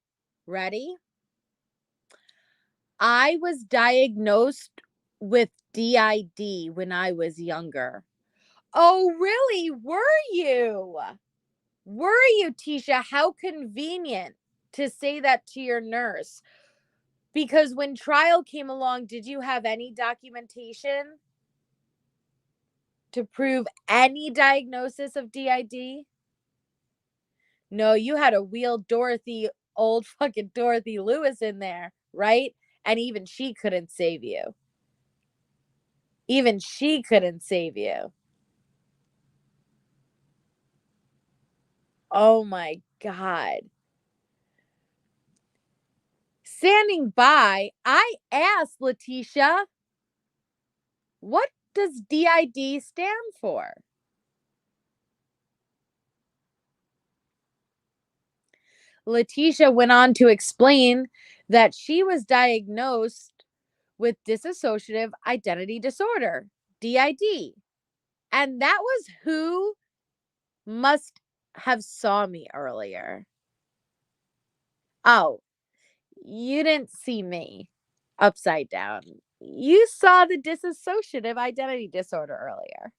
ready? I was diagnosed with DID when I was younger. Oh, really? Were you? Were you, Tisha? How convenient to say that to your nurse. Because when trial came along, did you have any documentation to prove any diagnosis of DID? No, you had to wheel old fucking Dorothy Lewis in there, right? And even she couldn't save you. Even she couldn't save you. Oh my God. Standing by, I asked Leticia, what does DID stand for? Leticia went on to explain that she was diagnosed with dissociative identity disorder, DID. And that was who must have saw me earlier. Oh, you didn't see me upside down. You saw the dissociative identity disorder earlier.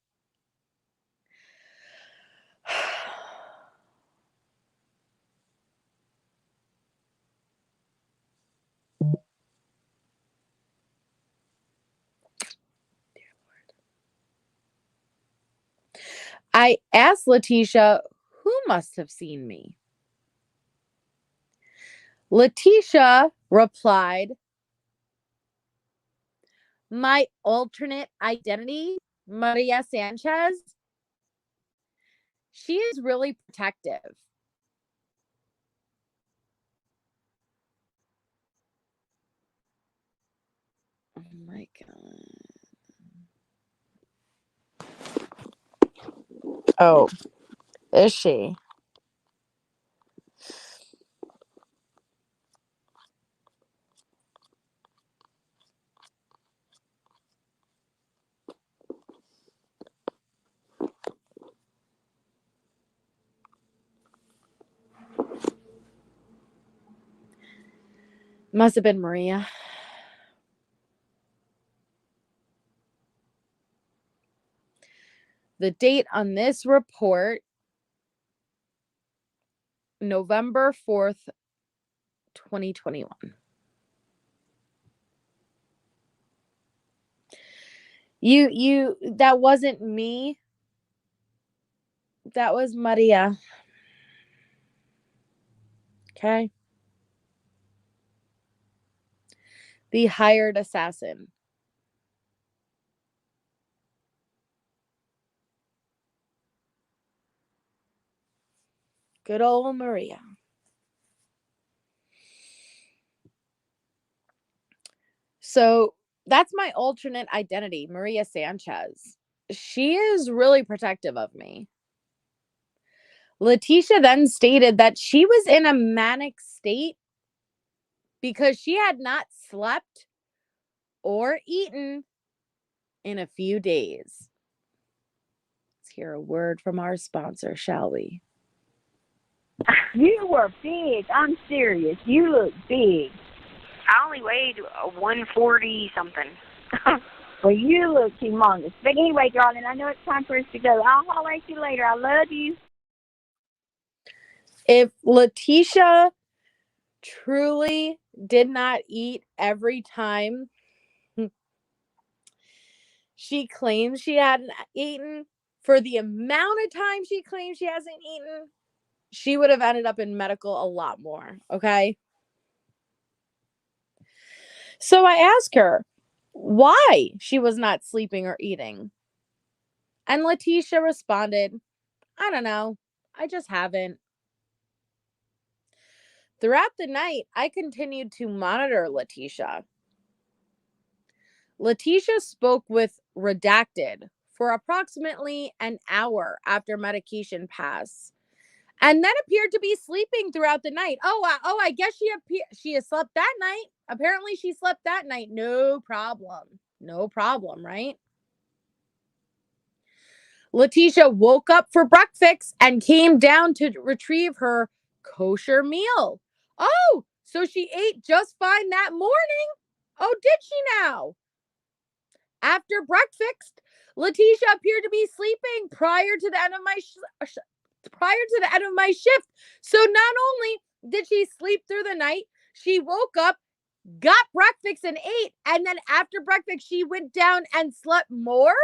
I asked Leticia, who must have seen me? Leticia replied, my alternate identity, Maria Sanchez. She is really protective. Oh my God. Oh, is she? Must have been Maria. The date on this report, November 4th, 2021. That wasn't me. That was Maria. Okay. The hired assassin. Good old Maria. So that's my alternate identity, Maria Sanchez. She is really protective of me. Leticia then stated that she was in a manic state because she had not slept or eaten in a few days. Let's hear a word from our sponsor, shall we? You were big. I'm serious. You look big. I only weighed 140 something. Well, you look humongous. But anyway, darling, I know it's time for us to go. I'll holler at you later. I love you. If Leticia truly did not eat every time she claims she hadn't eaten, for the amount of time she claims she hasn't eaten, she would have ended up in medical a lot more, okay? So I asked her why she was not sleeping or eating. And Leticia responded, I don't know. I just haven't. Throughout the night, I continued to monitor Leticia. Leticia spoke with Redacted for approximately an hour after medication passed, and then appeared to be sleeping throughout the night. I guess she has slept that night. Apparently she slept that night. No problem, right? Leticia woke up for breakfast and came down to retrieve her kosher meal. Oh, so she ate just fine that morning? Oh, did she now? After breakfast, Leticia appeared to be sleeping prior to the end of my shift. So not only did she sleep through the night, she woke up, got breakfast and ate, and then after breakfast she went down and slept more.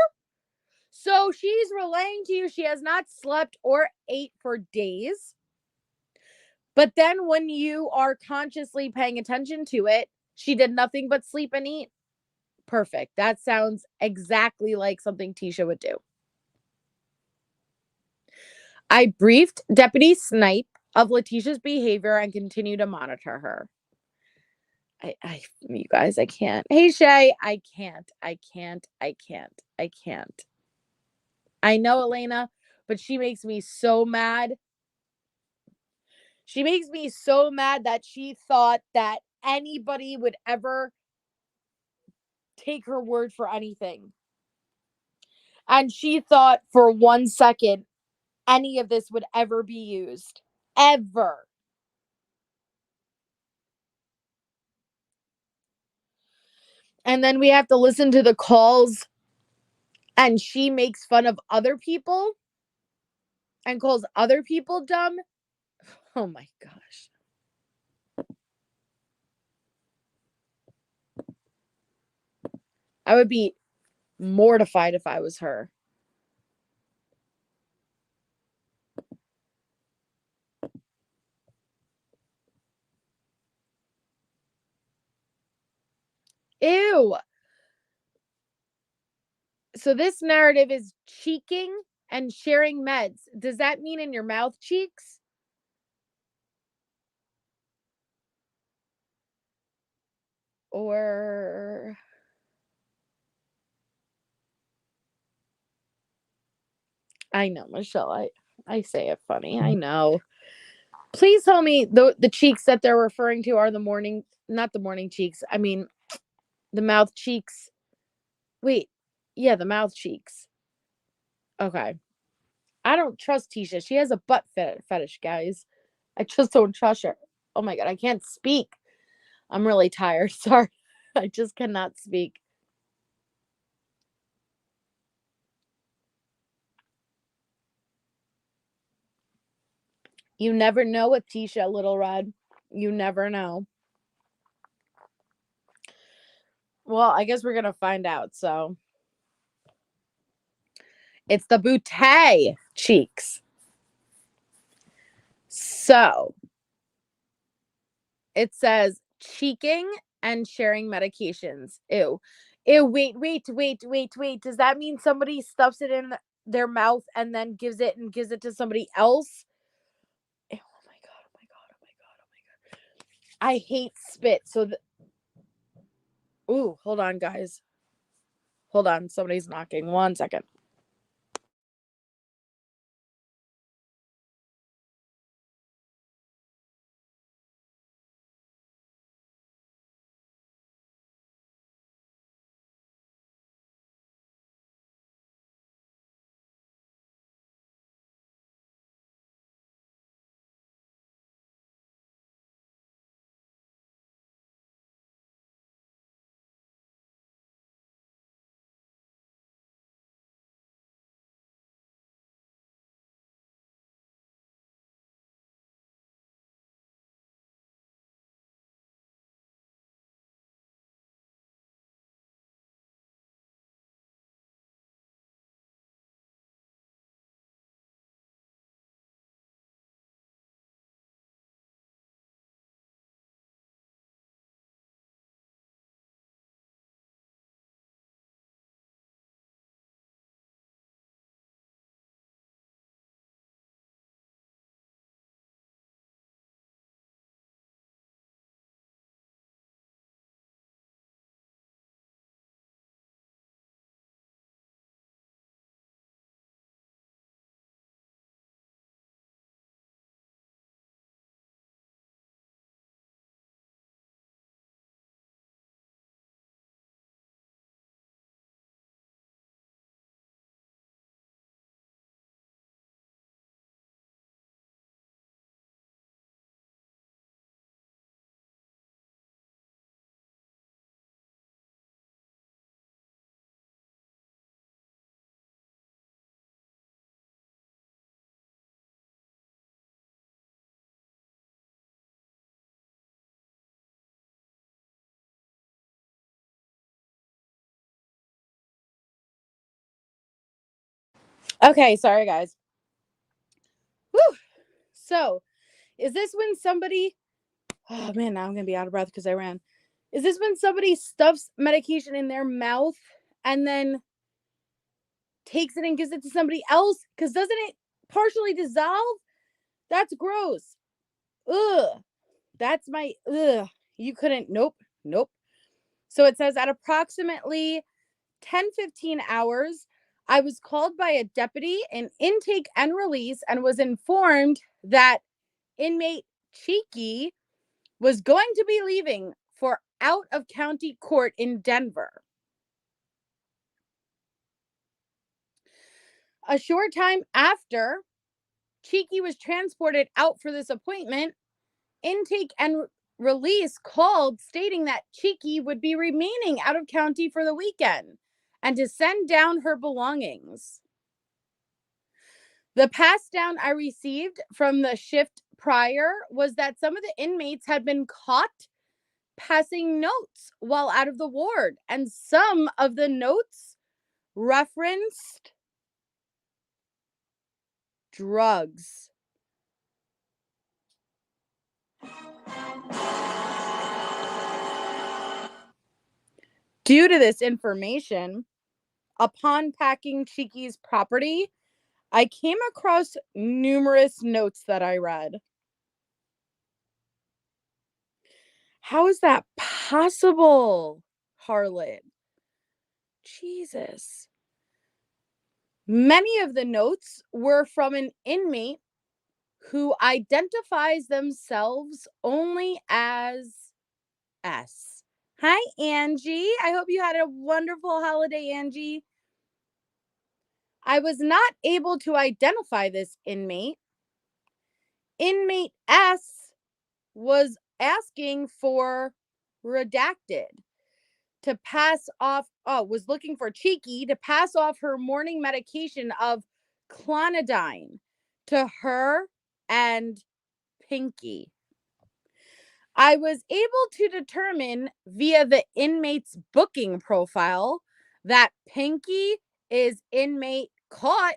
So she's relaying to you she has not slept or ate for days. But then when you are consciously paying attention to it, she did nothing but sleep and eat. Perfect. That sounds exactly like something Tisha would do. I briefed Deputy Snipe of Leticia's behavior and continue to monitor her. You guys, I can't. Hey, Shay, I can't. I know, Elena, but she makes me so mad. She makes me so mad that she thought that anybody would ever take her word for anything. And she thought for 1 second any of this would ever be used. Ever. And then we have to listen to the calls and she makes fun of other people and calls other people dumb. Oh my gosh. I would be mortified if I was her. Ew. So this narrative is cheeking and sharing meds. Does that mean in your mouth cheeks? Or I know, Michelle, I say it funny. I know. Please tell me the cheeks that they're referring to are not the morning cheeks. I mean, the mouth cheeks. Wait. Yeah, the mouth cheeks. Okay. I don't trust Tisha. She has a butt fetish, guys. I just don't trust her. Oh my God, I can't speak. I'm really tired. Sorry. I just cannot speak. You never know with Tisha, Little Red. You never know. Well, I guess we're going to find out. So it's the bootay cheeks. So it says cheeking and sharing medications. Ew. Wait. Does that mean somebody stuffs it in their mouth and then gives it to somebody else? Ew. I hate spit. So, ooh, hold on, guys. Hold on. Somebody's knocking. 1 second. Okay, sorry, guys. Whew. So, is this when somebody... Oh, man, now I'm going to be out of breath because I ran. Is this when somebody stuffs medication in their mouth and then takes it and gives it to somebody else? Because doesn't it partially dissolve? That's gross. Ugh. That's my... Ugh. You couldn't... Nope. So it says at approximately 10:15 hours, I was called by a deputy in intake and release and was informed that inmate Cheeky was going to be leaving for out of county court in Denver. A short time after Cheeky was transported out for this appointment, intake and release called stating that Cheeky would be remaining out of county for the weekend and to send down her belongings. The pass down I received from the shift prior was that some of the inmates had been caught passing notes while out of the ward, and some of the notes referenced drugs. Due to this information, upon packing Cheeky's property, I came across numerous notes that I read. How is that possible, harlot? Jesus. Many of the notes were from an inmate who identifies themselves only as S. Hi, Angie. I hope you had a wonderful holiday, Angie. I was not able to identify this inmate. Inmate S was asking for redacted to pass off, was looking for Cheeky to pass off her morning medication of clonidine to her and Pinky. I was able to determine via the inmate's booking profile that Pinky is inmate caught,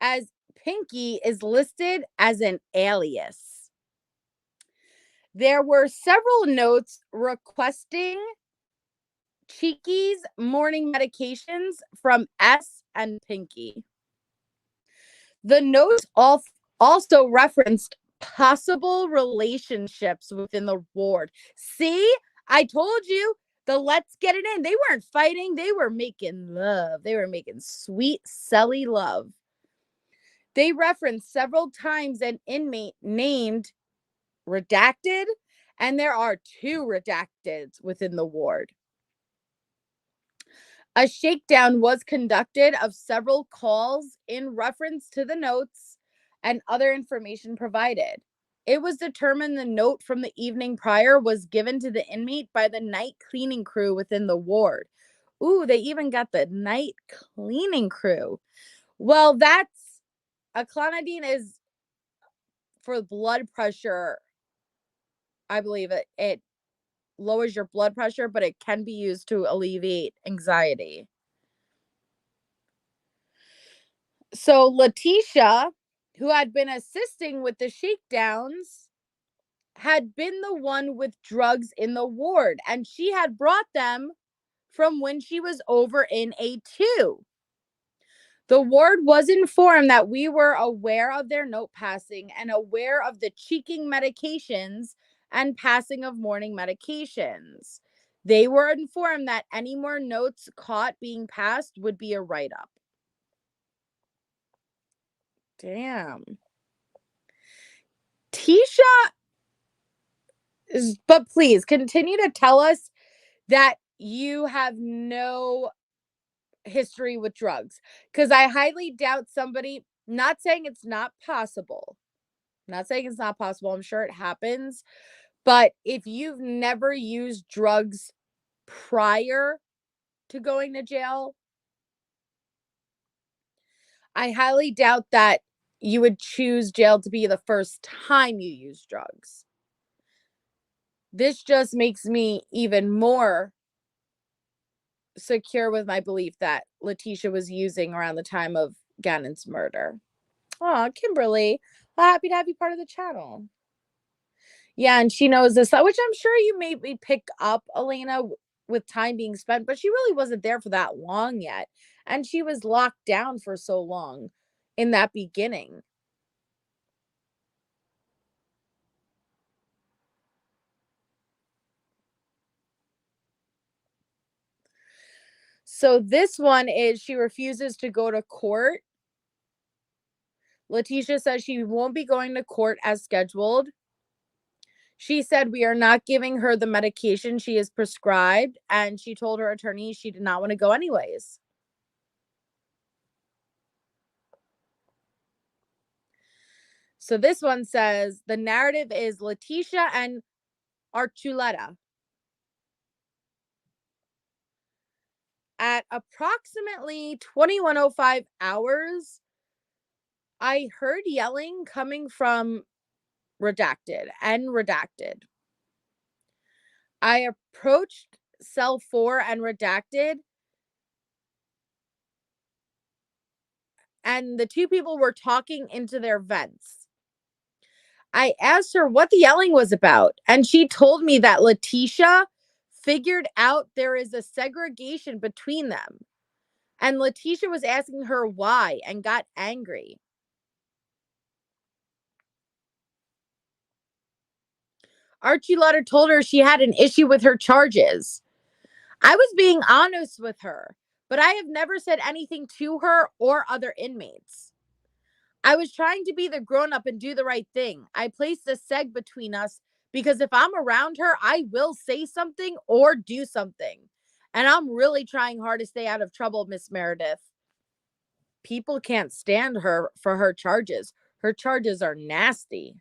as Pinky is listed as an alias. There were several notes requesting Cheeky's morning medications from S and Pinky. The notes also referenced possible relationships within the ward. See, I told you, the let's get it in. They weren't fighting. They were making love. They were making sweet, selly love. They referenced several times an inmate named Redacted, and there are 2 redacteds within the ward. A shakedown was conducted of several calls in reference to the notes and other information provided. It was determined the note from the evening prior was given to the inmate by the night cleaning crew within the ward. Ooh, they even got the night cleaning crew. Well, that's a clonidine is for blood pressure. I believe it lowers your blood pressure, but it can be used to alleviate anxiety. So Leticia, who had been assisting with the shakedowns, had been the one with drugs in the ward, and she had brought them from when she was over in A2. The ward was informed that we were aware of their note passing and aware of the cheeking medications and passing of morning medications. They were informed that any more notes caught being passed would be a write-up. Damn. Tisha, but please continue to tell us that you have no history with drugs, because I highly doubt somebody, not saying it's not possible, I'm sure it happens, but if you've never used drugs prior to going to jail, I highly doubt that you would choose jail to be the first time you use drugs. This just makes me even more secure with my belief that Leticia was using around the time of Gannon's murder. Oh, Kimberly, well, happy to have you part of the channel. Yeah, and she knows this, which I'm sure you maybe pick up, Elena, with time being spent, but she really wasn't there for that long yet. And she was locked down for so long in that beginning. So this one is she refuses to go to court. Leticia says she won't be going to court as scheduled. She said we are not giving her the medication she is prescribed, and she told her attorney she did not want to go anyways. So this one says the narrative is Leticia and Archuleta. At approximately 21:05 hours, I heard yelling coming from Redacted and Redacted. I approached cell 4 and Redacted, and the 2 people were talking into their vents. I asked her what the yelling was about, and she told me that Leticia figured out there is a segregation between them. And Leticia was asking her why and got angry. Archuleta told her she had an issue with her charges. I was being honest with her, but I have never said anything to her or other inmates. I was trying to be the grown-up and do the right thing. I placed a seg between us because if I'm around her, I will say something or do something. And I'm really trying hard to stay out of trouble, Miss Meredith. People can't stand her for her charges. Her charges are nasty.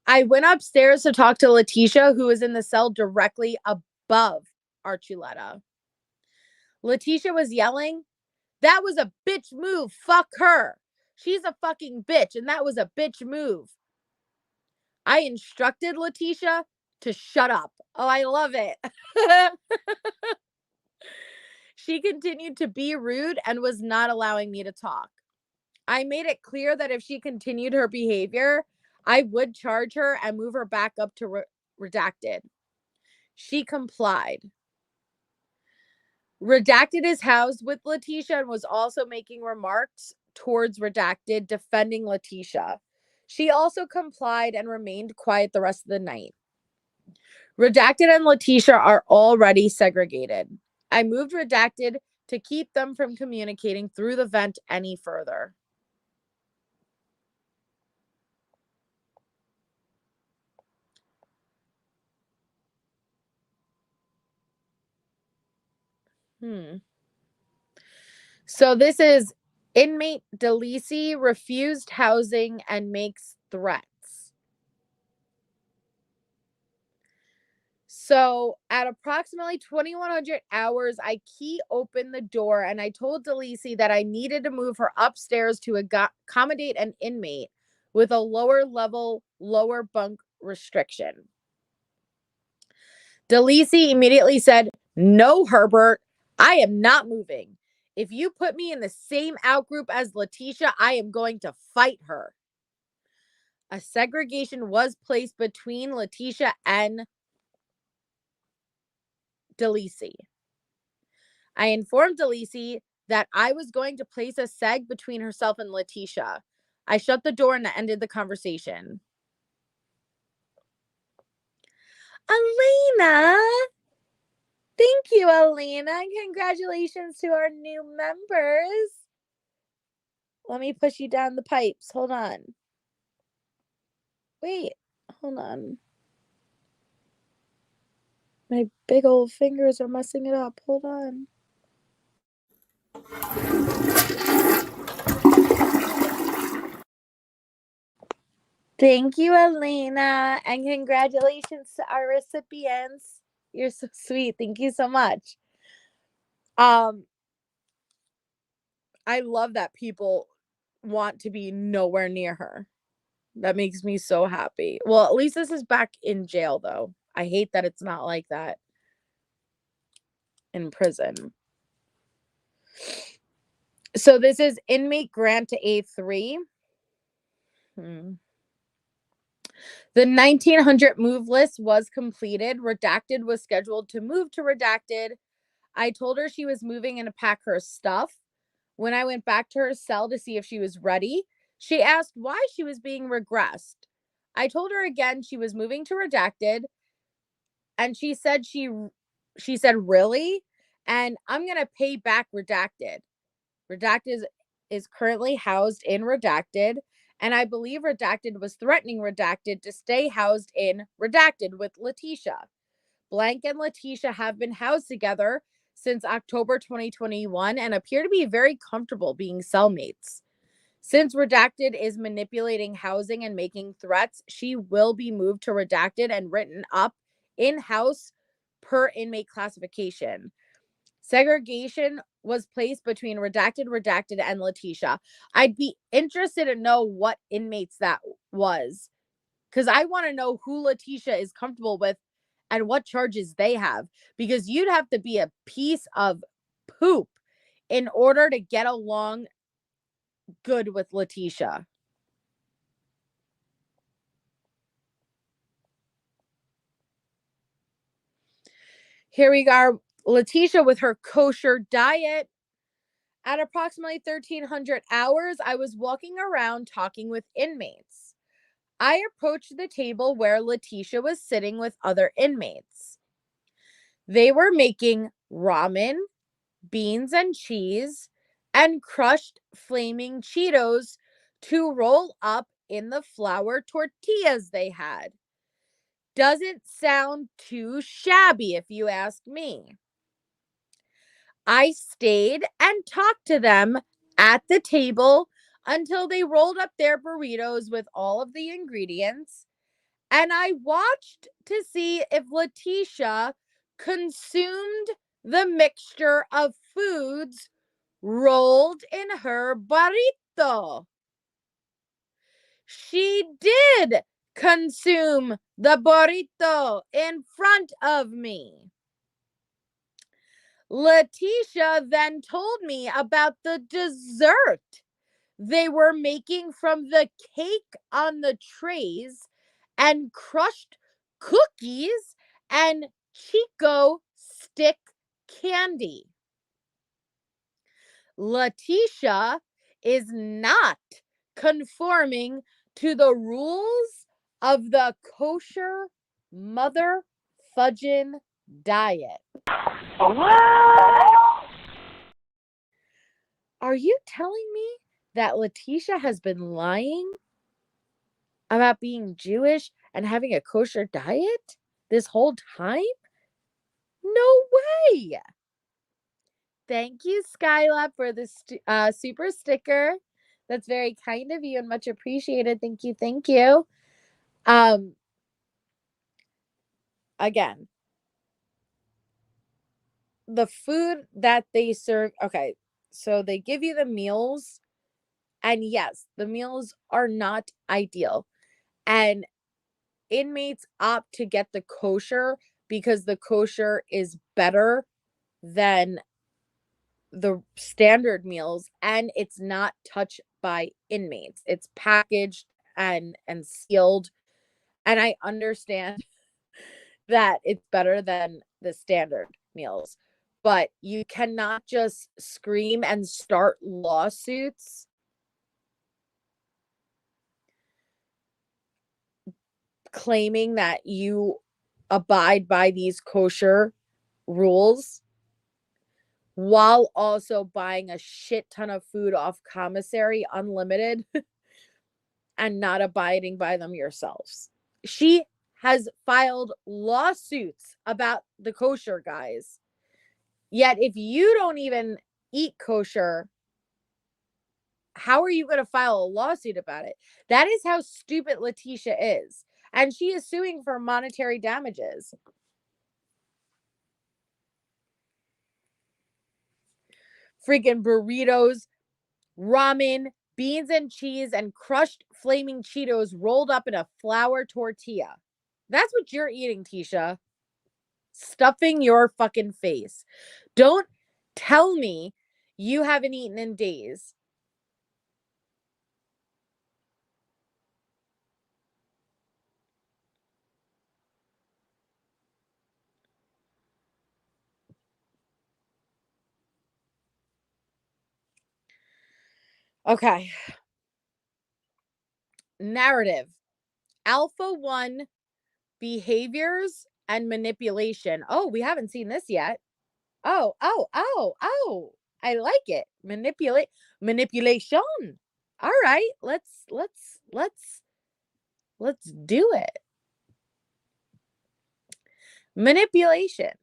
I went upstairs to talk to Leticia, who was in the cell directly above Archuleta. Leticia was yelling, "That was a bitch move. Fuck her. She's a fucking bitch, and that was a bitch move." I instructed Leticia to shut up. Oh, I love it. She continued to be rude and was not allowing me to talk. I made it clear that if she continued her behavior, I would charge her and move her back up to Redacted. She complied. Redacted is housed with Leticia and was also making remarks towards Redacted, defending Leticia. She also complied and remained quiet the rest of the night. Redacted and Leticia are already segregated. I moved Redacted to keep them from communicating through the vent any further. So this is inmate Leticia refused housing and makes threats. So at approximately 2100 hours, I key opened the door and I told Leticia that I needed to move her upstairs to accommodate an inmate with a lower level, lower bunk restriction. Leticia immediately said, "No, Herbert, I am not moving. If you put me in the same outgroup as Leticia, I am going to fight her." A segregation was placed between Leticia and Leticia. I informed Leticia that I was going to place a seg between herself and Leticia. I shut the door and ended the conversation. Elena! Thank you, Elena. Congratulations to our new members. Let me push you down the pipes. Hold on. Wait, hold on. My big old fingers are messing it up. Hold on. Thank you, Elena. And congratulations to our recipients. You're so sweet. Thank you so much. I love that people want to be nowhere near her. That makes me so happy. Well, at least this is back in jail, though. I hate that it's not like that in prison. So this is inmate grant to A3. The 1900 move list was completed. Redacted was scheduled to move to Redacted. I told her she was moving and to pack her stuff. When I went back to her cell to see if she was ready, she asked why she was being regressed. I told her again she was moving to Redacted, and she said really? And I'm going to pay back Redacted. Redacted is currently housed in Redacted, and I believe Redacted was threatening Redacted to stay housed in Redacted with Leticia. Blank and Leticia have been housed together since October 2021 and appear to be very comfortable being cellmates. Since Redacted is manipulating housing and making threats, she will be moved to Redacted and written up in-house per inmate classification. Segregation was placed between Redacted, and Leticia. I'd be interested to know what inmates that was, because I want to know who Leticia is comfortable with and what charges they have, because you'd have to be a piece of poop in order to get along good with Leticia. Here we are, Leticia with her kosher diet. At approximately 1300 hours, I was walking around talking with inmates. I approached the table where Leticia was sitting with other inmates. They were making ramen, beans and cheese, and crushed flaming Cheetos to roll up in the flour tortillas they had. Doesn't sound too shabby if you ask me. I stayed and talked to them at the table until they rolled up their burritos with all of the ingredients, and I watched to see if Leticia consumed the mixture of foods rolled in her burrito. She did consume the burrito in front of me. Leticia then told me about the dessert they were making from the cake on the trays and crushed cookies and Chico stick candy. Leticia is not conforming to the rules of the kosher mother fudgin' diet. What? Are you telling me that Leticia has been lying about being Jewish and having a kosher diet this whole time? No way. Thank you, Skylab, for the super sticker. That's very kind of you and much appreciated. Thank you. Thank you. Again, the food that they serve. Okay, so they give you the meals, and yes, the meals are not ideal. And inmates opt to get the kosher because the kosher is better than the standard meals, and it's not touched by inmates. It's packaged and sealed, and I understand that it's better than the standard meals, but you cannot just scream and start lawsuits claiming that you abide by these kosher rules while also buying a shit ton of food off commissary unlimited and not abiding by them yourselves. She has filed lawsuits about the kosher guys. Yet if you don't even eat kosher, how are you going to file a lawsuit about it? That is how stupid Letecia is. And she is suing for monetary damages. Freaking burritos, ramen, beans and cheese, and crushed flaming Cheetos rolled up in a flour tortilla. That's what you're eating, Tisha. Stuffing your fucking face. Don't tell me you haven't eaten in days. Okay. Narrative. Alpha 1 behaviors and manipulation. Oh, we haven't seen this yet. Oh. I like it. Manipulation. All right, let's do it. Manipulation.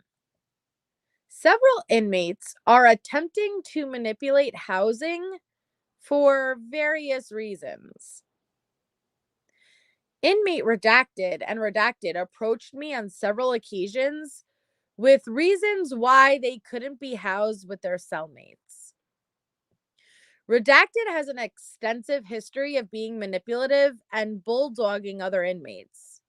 Several inmates are attempting to manipulate housing for various reasons. Inmate Redacted and Redacted approached me on several occasions with reasons why they couldn't be housed with their cellmates. Redacted has an extensive history of being manipulative and bulldogging other inmates.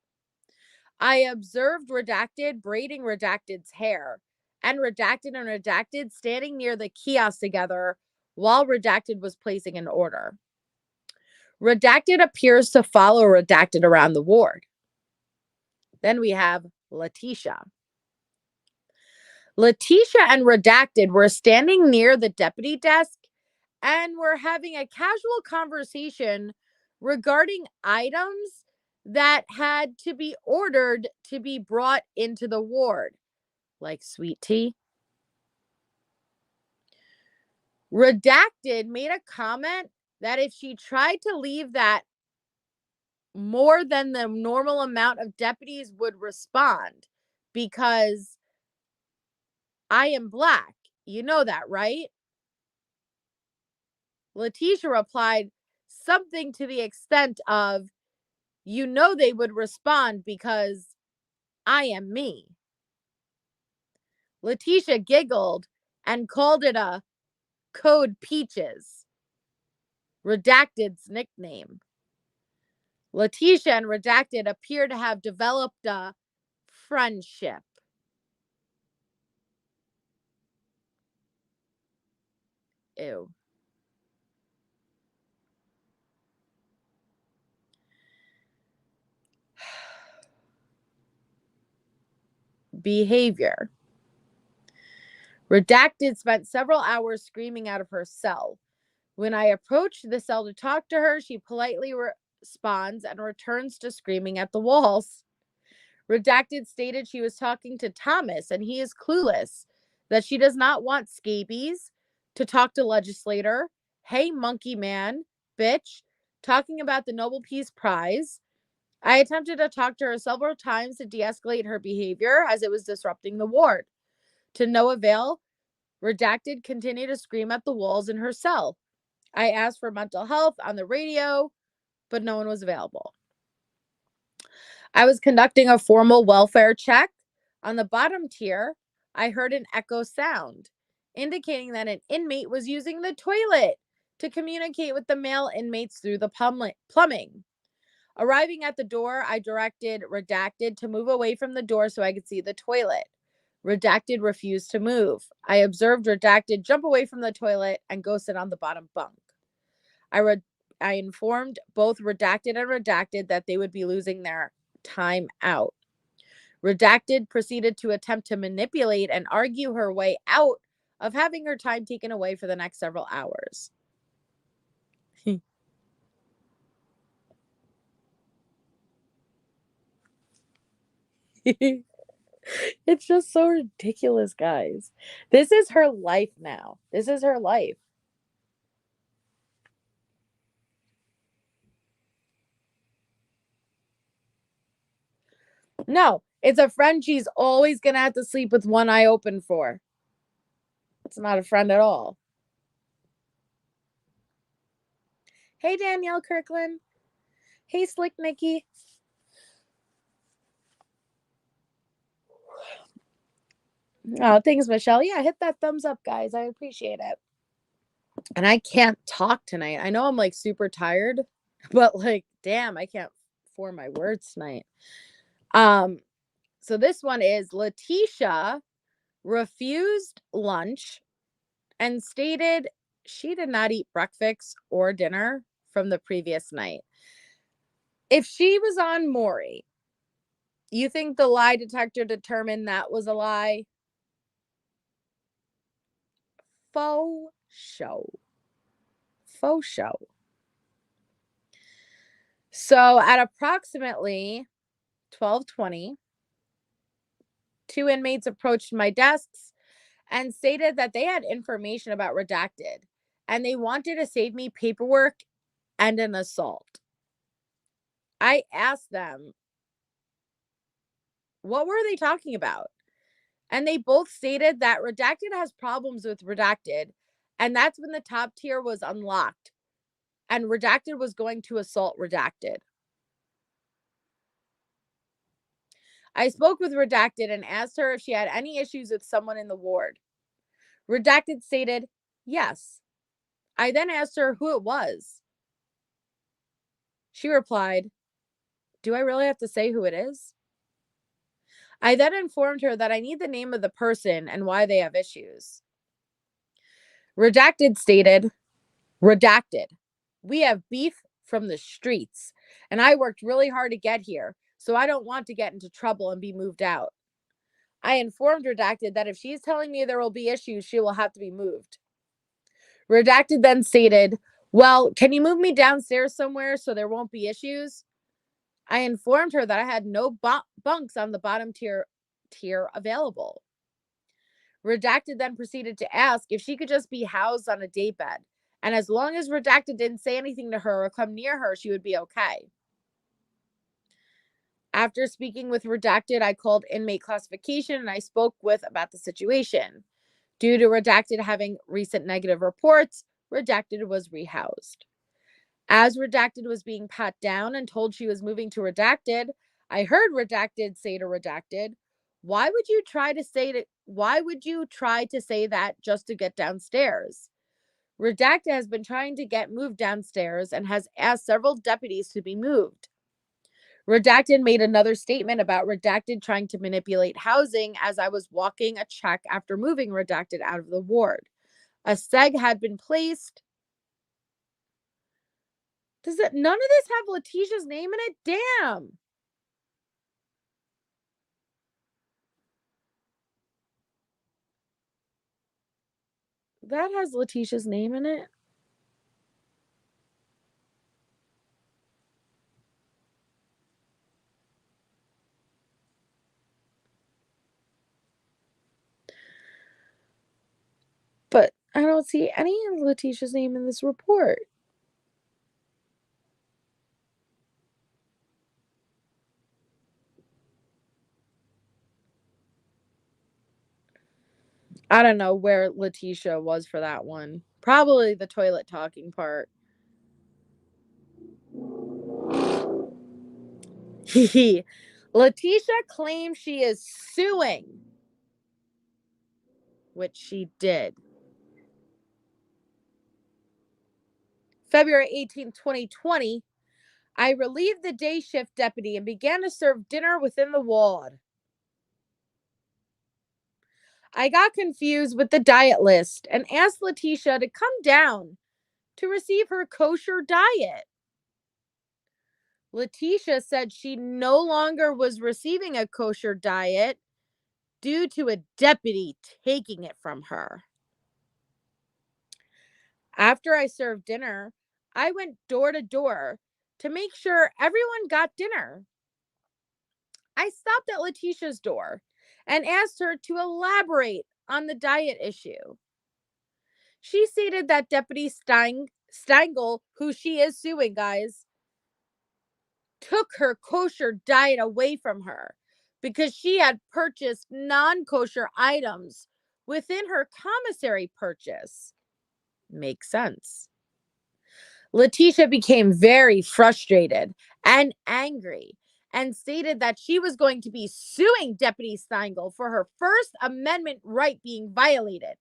I observed Redacted braiding Redacted's hair and Redacted standing near the kiosk together while Redacted was placing an order. Redacted appears to follow Redacted around the ward. Then we have Letecia. Letecia and Redacted were standing near the deputy desk and were having a casual conversation regarding items that had to be ordered to be brought into the ward, like sweet tea. Redacted made a comment that if she tried to leave that, more than the normal amount of deputies would respond because I am Black. You know that, right? Letecia replied something to the extent of, you know they would respond because I am me. Letecia giggled and called it a Code Peaches, Redacted's nickname. Letecia and Redacted appear to have developed a friendship. Ew. Behavior. Redacted spent several hours screaming out of her cell. When I approached the cell to talk to her, she politely responds and returns to screaming at the walls. Redacted stated she was talking to Thomas and he is clueless, that she does not want scabies, to talk to legislator, hey monkey man, bitch, talking about the Nobel Peace Prize. I attempted to talk to her several times to de-escalate her behavior as it was disrupting the ward. To no avail, Redacted continued to scream at the walls in her cell. I asked for mental health on the radio, but no one was available. I was conducting a formal welfare check. On the bottom tier, I heard an echo sound, indicating that an inmate was using the toilet to communicate with the male inmates through the plumbing. Arriving at the door, I directed Redacted to move away from the door so I could see the toilet. Redacted refused to move. I observed Redacted jump away from the toilet and go sit on the bottom bunk. I informed both Redacted and Redacted that they would be losing their time out. Redacted proceeded to attempt to manipulate and argue her way out of having her time taken away for the next several hours. It's just so ridiculous, guys. This is her life now. This is her life. No, it's a friend she's always going to have to sleep with one eye open for. It's not a friend at all. Hey, Danielle Kirkland. Hey, Slick Nikki. Oh, thanks, Michelle. Yeah, hit that thumbs up, guys. I appreciate it. And I can't talk tonight. I know I'm like super tired, but like, damn, I can't form my words tonight. So this one is Leticia refused lunch and stated she did not eat breakfast or dinner from the previous night. If she was on Maury, you think the lie detector determined that was a lie? Faux show. Faux show. So at approximately 12:20, two inmates approached my desks and stated that they had information about Redacted and they wanted to save me paperwork and an assault. I asked them, what were they talking about? And they both stated that Redacted has problems with Redacted, and that's when the top tier was unlocked and Redacted was going to assault Redacted. I spoke with Redacted and asked her if she had any issues with someone in the ward. Redacted stated, yes. I then asked her who it was. She replied, do I really have to say who it is? I then informed her that I need the name of the person and why they have issues. Redacted stated, Redacted, we have beef from the streets, and I worked really hard to get here, so I don't want to get into trouble and be moved out. I informed Redacted that if she's telling me there will be issues, she will have to be moved. Redacted then stated, well, can you move me downstairs somewhere so there won't be issues? I informed her that I had no bunks on the bottom tier available. Redacted then proceeded to ask if she could just be housed on a day bed, and as long as Redacted didn't say anything to her or come near her, she would be okay. After speaking with Redacted, I called inmate classification and I spoke with about the situation. Due to Redacted having recent negative reports, Redacted was rehoused. As Redacted was being pat down and told she was moving to Redacted, I heard Redacted say to Redacted, why would you try to say that just to get downstairs? Redacted has been trying to get moved downstairs and has asked several deputies to be moved. Redacted made another statement about Redacted trying to manipulate housing as I was walking a check after moving Redacted out of the ward. A seg had been placed. None of this have Leticia's name in it? Damn. That has Leticia's name in it. I don't see any of Leticia's name in this report. I don't know where Letecia was for that one. Probably the toilet talking part. Letecia claims she is suing, which she did. February 18, 2020, I relieved the day shift deputy and began to serve dinner within the ward. I got confused with the diet list and asked Letecia to come down to receive her kosher diet. Letecia said she no longer was receiving a kosher diet due to a deputy taking it from her. After I served dinner, I went door to door to make sure everyone got dinner. I stopped at Leticia's door and asked her to elaborate on the diet issue. She stated that Deputy Stengel, who she is suing, guys, took her kosher diet away from her because she had purchased non-kosher items within her commissary purchase. Makes sense. Letecia became very frustrated and angry and stated that she was going to be suing Deputy Stengel for her First Amendment right being violated.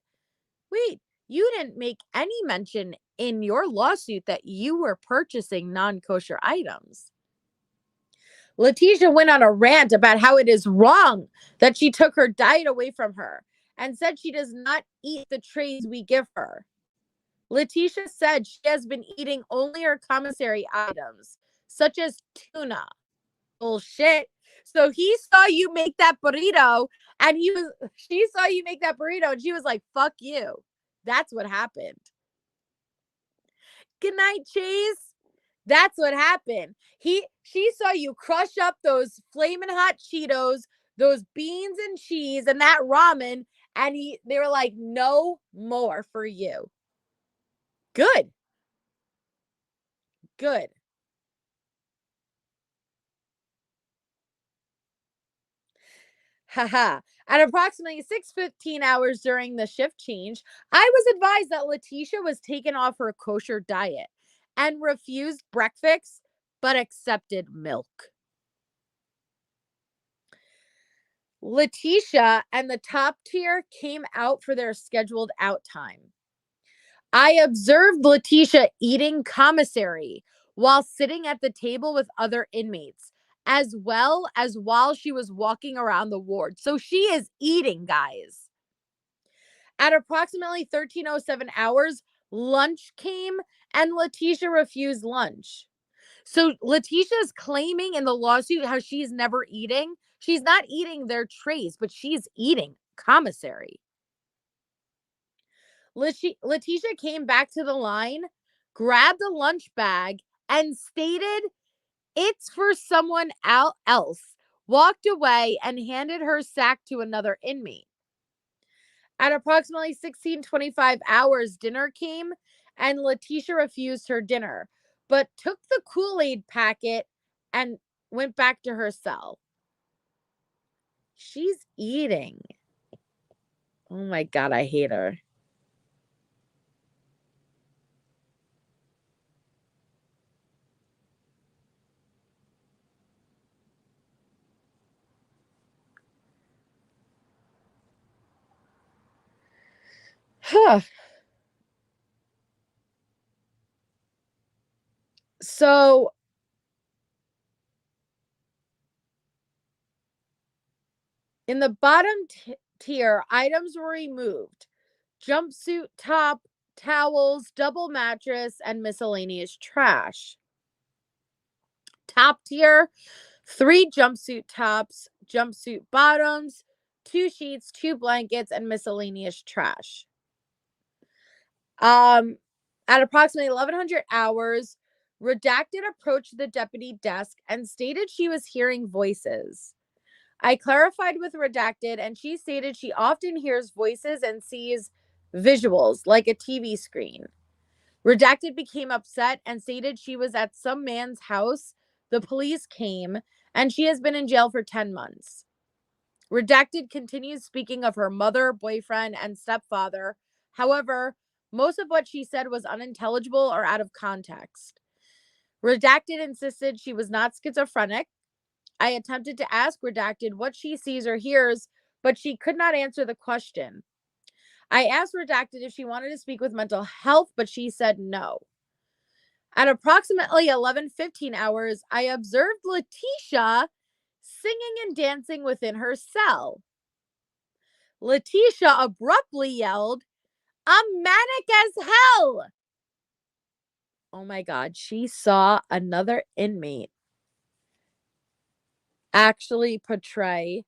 Wait, you didn't make any mention in your lawsuit that you were purchasing non-kosher items. Letecia went on a rant about how it is wrong that she took her diet away from her and said she does not eat the trays we give her. Letecia said she has been eating only her commissary items, such as tuna. Bullshit. So he saw you make that burrito, and she saw you make that burrito, and she was like, fuck you. That's what happened. Good night, Chase. That's what happened. She saw you crush up those flaming hot Cheetos, those beans and cheese, and that ramen, and they were like, no more for you. Good. Good. Haha. At approximately 6:15 hours during the shift change, I was advised that Letecia was taken off her kosher diet and refused breakfast, but accepted milk. Letecia and the top tier came out for their scheduled out time. I observed Letecia eating commissary while sitting at the table with other inmates, as well as while she was walking around the ward. So she is eating, guys. At approximately 13:07 hours, lunch came and Letecia refused lunch. So Letecia is claiming in the lawsuit how she's never eating. She's not eating their trays, but she's eating commissary. Letecia came back to the line, grabbed a lunch bag, and stated it's for someone else, walked away, and handed her sack to another inmate. At approximately 16:25 hours, dinner came, and Letecia refused her dinner, but took the Kool-Aid packet and went back to her cell. She's eating. Oh my God, I hate her. So in the bottom tier, items were removed: jumpsuit top, towels, double mattress, and miscellaneous trash. Top tier, 3 jumpsuit tops, jumpsuit bottoms, 2 sheets, 2 blankets, and miscellaneous trash. At approximately 1100 hours, Redacted approached the deputy desk and stated she was hearing voices. I clarified with Redacted, and she stated she often hears voices and sees visuals like a TV screen. Redacted became upset and stated she was at some man's house. The police came and she has been in jail for 10 months. Redacted continues speaking of her mother, boyfriend, and stepfather. However, most of what she said was unintelligible or out of context. Redacted insisted she was not schizophrenic. I attempted to ask Redacted what she sees or hears, but she could not answer the question. I asked Redacted if she wanted to speak with mental health, but she said no. At approximately 11:15 hours, I observed Leticia singing and dancing within her cell. Leticia abruptly yelled, "I'm manic as hell!" Oh my God, she saw another inmate actually portray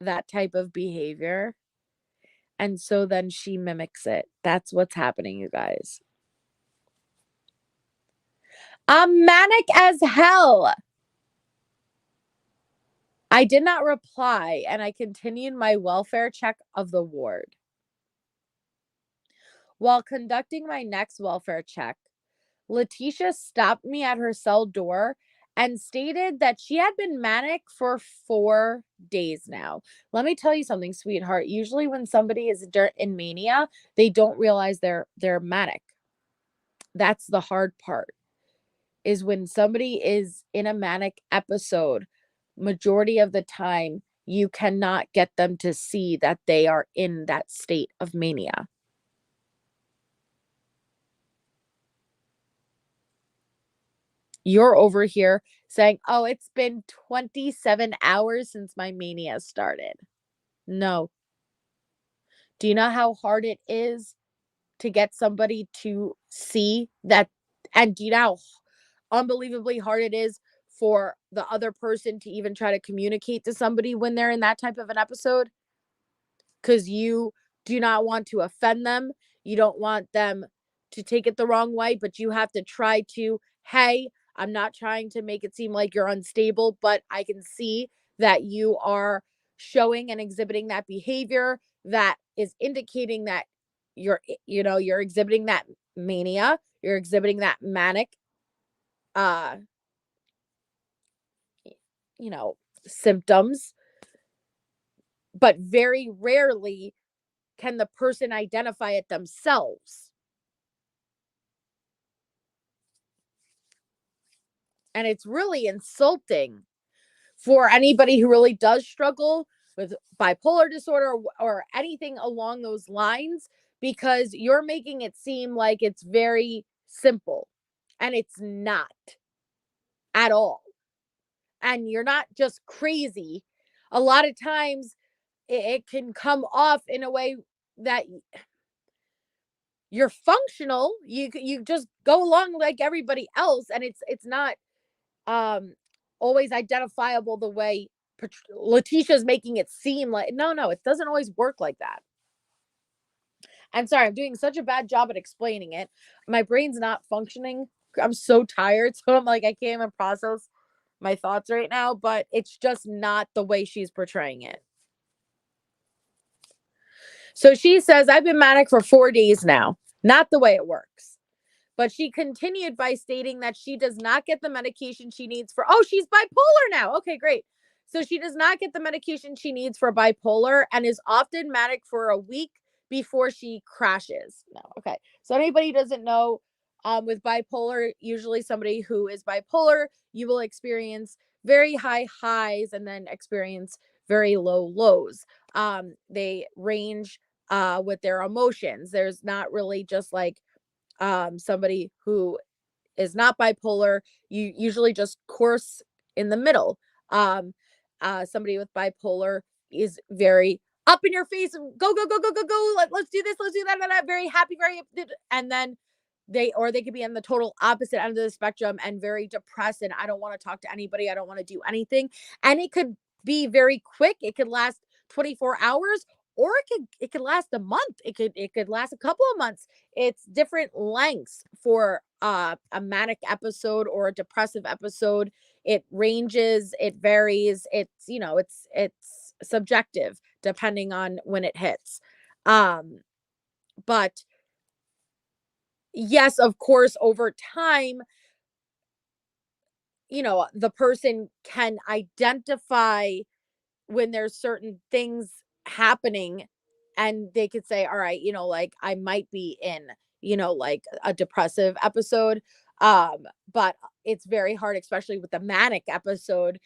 that type of behavior. And so then she mimics it. That's what's happening, you guys. I'm manic as hell. I did not reply, and I continued my welfare check of the ward. While conducting my next welfare check, Leticia stopped me at her cell door and stated that she had been manic for 4 days now. Let me tell you something, sweetheart. Usually when somebody is in mania, they don't realize they're manic. That's the hard part, is when somebody is in a manic episode, majority of the time, you cannot get them to see that they are in that state of mania. You're over here saying, oh, it's been 27 hours since my mania started. No. Do you know how hard it is to get somebody to see that? And do you know how unbelievably hard it is for the other person to even try to communicate to somebody when they're in that type of an episode? Because you do not want to offend them. You don't want them to take it the wrong way, but you have to try to, hey, I'm not trying to make it seem like you're unstable, but I can see that you are showing and exhibiting that behavior that is indicating that you're exhibiting that mania, you're exhibiting that manic, symptoms, but very rarely can the person identify it themselves. And it's really insulting for anybody who really does struggle with bipolar disorder or anything along those lines, because you're making it seem like it's very simple, and it's not at all. And you're not just crazy. A lot of times it can come off in a way that you're functional. You just go along like everybody else, and it's not always identifiable the way Leticia's making it seem like. No, it doesn't always work like that. And sorry, I'm doing such a bad job at explaining it. My brain's not functioning. I'm so tired, so I'm like, I can't even process my thoughts right now, but it's just not the way she's portraying it. So she says, I've been manic for 4 days now. Not the way it works. But she continued by stating that she does not get the medication she needs for, she's bipolar now. Okay, great. So she does not get the medication she needs for bipolar and is often manic for a week before she crashes. No, okay. So anybody who doesn't know, with bipolar, usually somebody who is bipolar, you will experience very high highs and then experience very low lows. They range with their emotions. There's not really just like somebody who is not bipolar. You usually just course in the middle. Somebody with bipolar is very up in your face and go. Let's do this. Let's do that. Very happy, and then they could be on the total opposite end of the spectrum and very depressed. And I don't want to talk to anybody. I don't want to do anything. And it could be very quick. It could last 24 hours, or it could last a month. It could last a couple of months. It's different lengths for a manic episode or a depressive episode. It ranges, it varies. It's subjective depending on when it hits. But yes, of course, over time, the person can identify when there's certain things happening, and they could say, all right, like I might be in, like a depressive episode. But it's very hard, especially with the manic episode,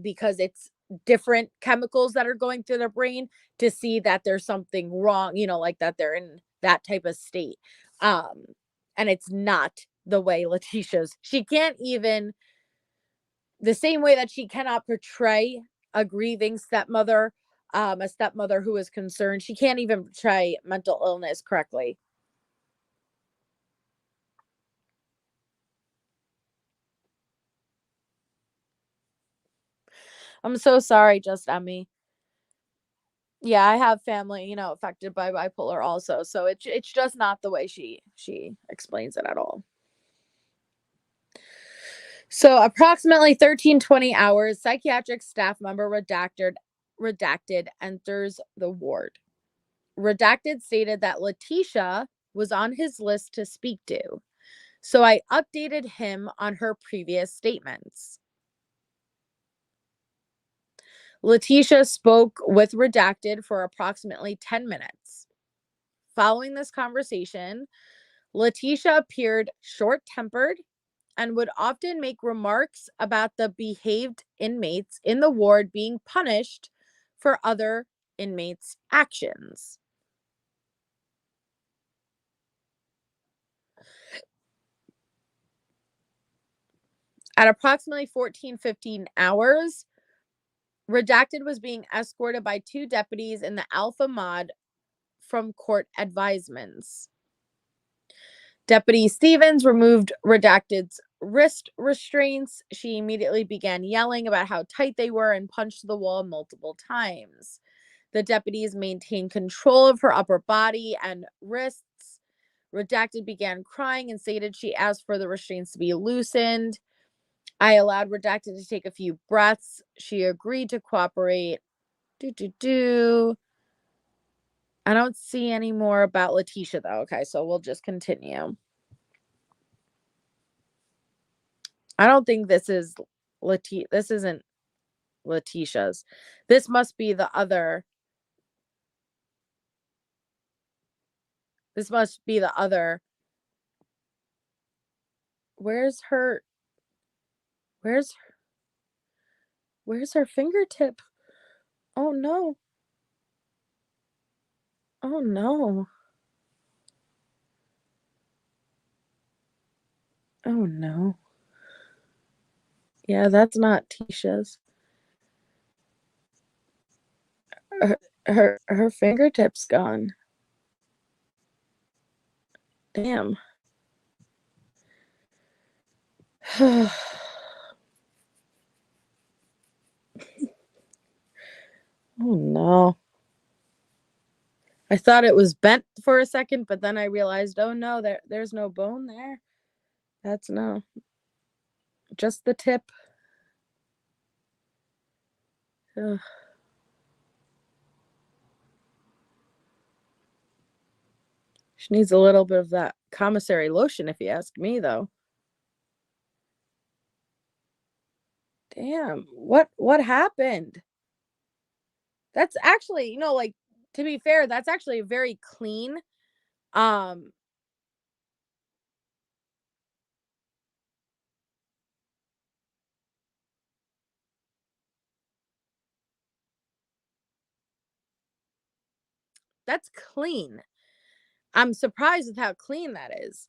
because it's different chemicals that are going through their brain, to see that there's something wrong, like that they're in that type of state. And it's not the way Leticia's. She can't even, the same way that she cannot portray a grieving stepmother, a stepmother who is concerned, she can't even portray mental illness correctly. I'm so sorry, just Emmy. Yeah, I have family, affected by bipolar also, so it's just not the way she explains it at all. So approximately 13:20 hours, psychiatric staff member redacted enters the ward. Redacted stated that Leticia was on his list to speak to, so I updated him on her previous statements. Leticia spoke with Redacted for approximately 10 minutes. Following this conversation, Leticia appeared short-tempered and would often make remarks about the behaved inmates in the ward being punished for other inmates' actions. At approximately 14:15 hours, Redacted was being escorted by 2 deputies in the Alpha Mod from court advisements. Deputy Stevens removed Redacted's wrist restraints. She immediately began yelling about how tight they were and punched the wall multiple times. The deputies maintained control of her upper body and wrists. Redacted began crying and stated she asked for the restraints to be loosened. I allowed Redacted to take a few breaths. She agreed to cooperate. I don't see any more about Leticia, though. Okay, so we'll just continue. I don't think this is This isn't Leticia's. This must be the other. This must be the other. Where's her fingertip? Oh no. Oh no. Oh no. Yeah, that's not Tisha's. Her fingertip's gone. Damn. Oh no. I thought it was bent for a second, but then I realized, oh no, there's no bone there. That's no. Just the tip. Ugh. She needs a little bit of that commissary lotion, if you ask me, though. Damn, what happened? That's actually, like, to be fair, that's actually very clean. That's clean. I'm surprised with how clean that is.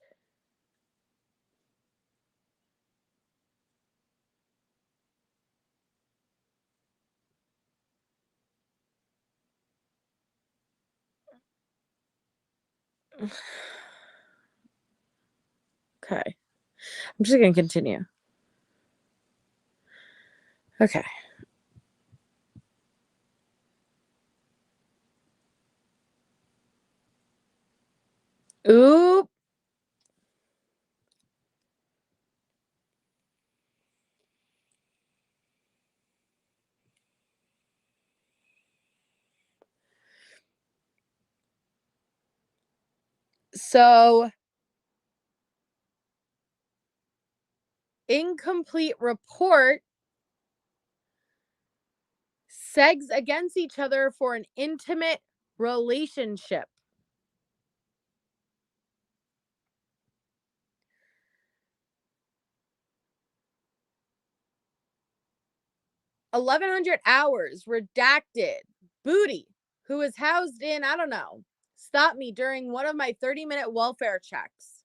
Okay. I'm just going to continue. Okay. Oop. So, incomplete report. Segs against each other for an intimate relationship. $1,100 redacted. Booty, who is housed in, I don't know, stopped me during one of my 30-minute welfare checks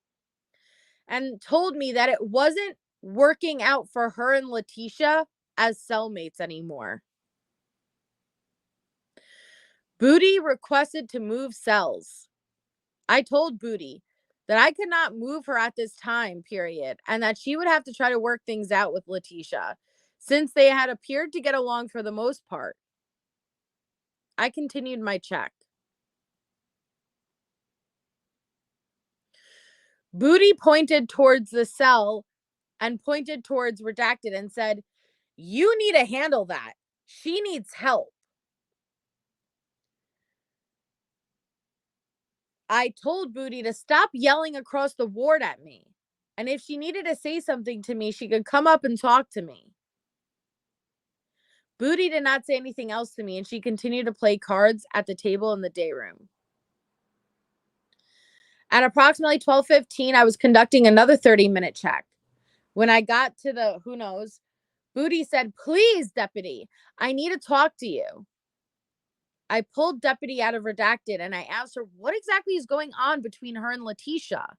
and told me that it wasn't working out for her and Leticia as cellmates anymore. Booty requested to move cells. I told Booty that I could not move her at this time period and that she would have to try to work things out with Leticia since they had appeared to get along for the most part. I continued my check. Booty pointed towards the cell and pointed towards redacted and said, "You need to handle that. She needs help." I told Booty to stop yelling across the ward at me. And if she needed to say something to me, she could come up and talk to me. Booty did not say anything else to me, and she continued to play cards at the table in the day room. At approximately 12:15, I was conducting another 30-minute check. When I got to the who knows, Booty said, "Please, deputy, I need to talk to you." I pulled deputy out of redacted and I asked her what exactly is going on between her and Leticia.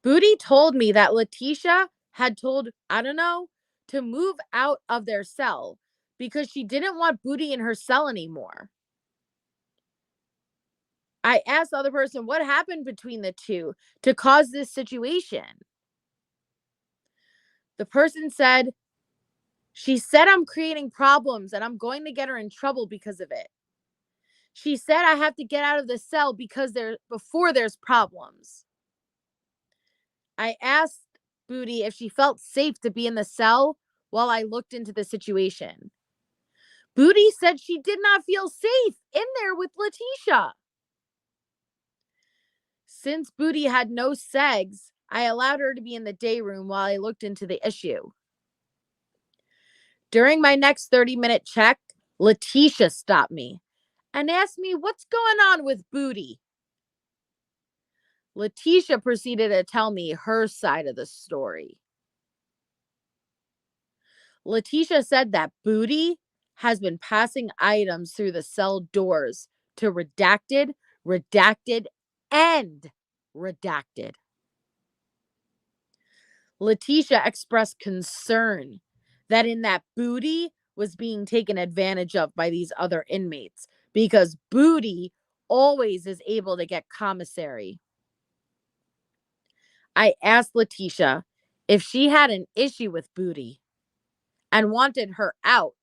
Booty told me that Leticia had told, I don't know, to move out of their cell because she didn't want Booty in her cell anymore. I asked the other person what happened between the two to cause this situation. The person said, "She said I'm creating problems and I'm going to get her in trouble because of it. She said I have to get out of the cell before there's problems." I asked Booty if she felt safe to be in the cell while I looked into the situation. Booty said she did not feel safe in there with Leticia. Since Booty had no segs, I allowed her to be in the day room while I looked into the issue. During my next 30-minute check, Leticia stopped me and asked me what's going on with Booty. Leticia proceeded to tell me her side of the story. Leticia said that Booty has been passing items through the cell doors to redacted, and redacted. Leticia expressed concern that Booty was being taken advantage of by these other inmates because Booty always is able to get commissary. I asked Leticia if she had an issue with Booty and wanted her out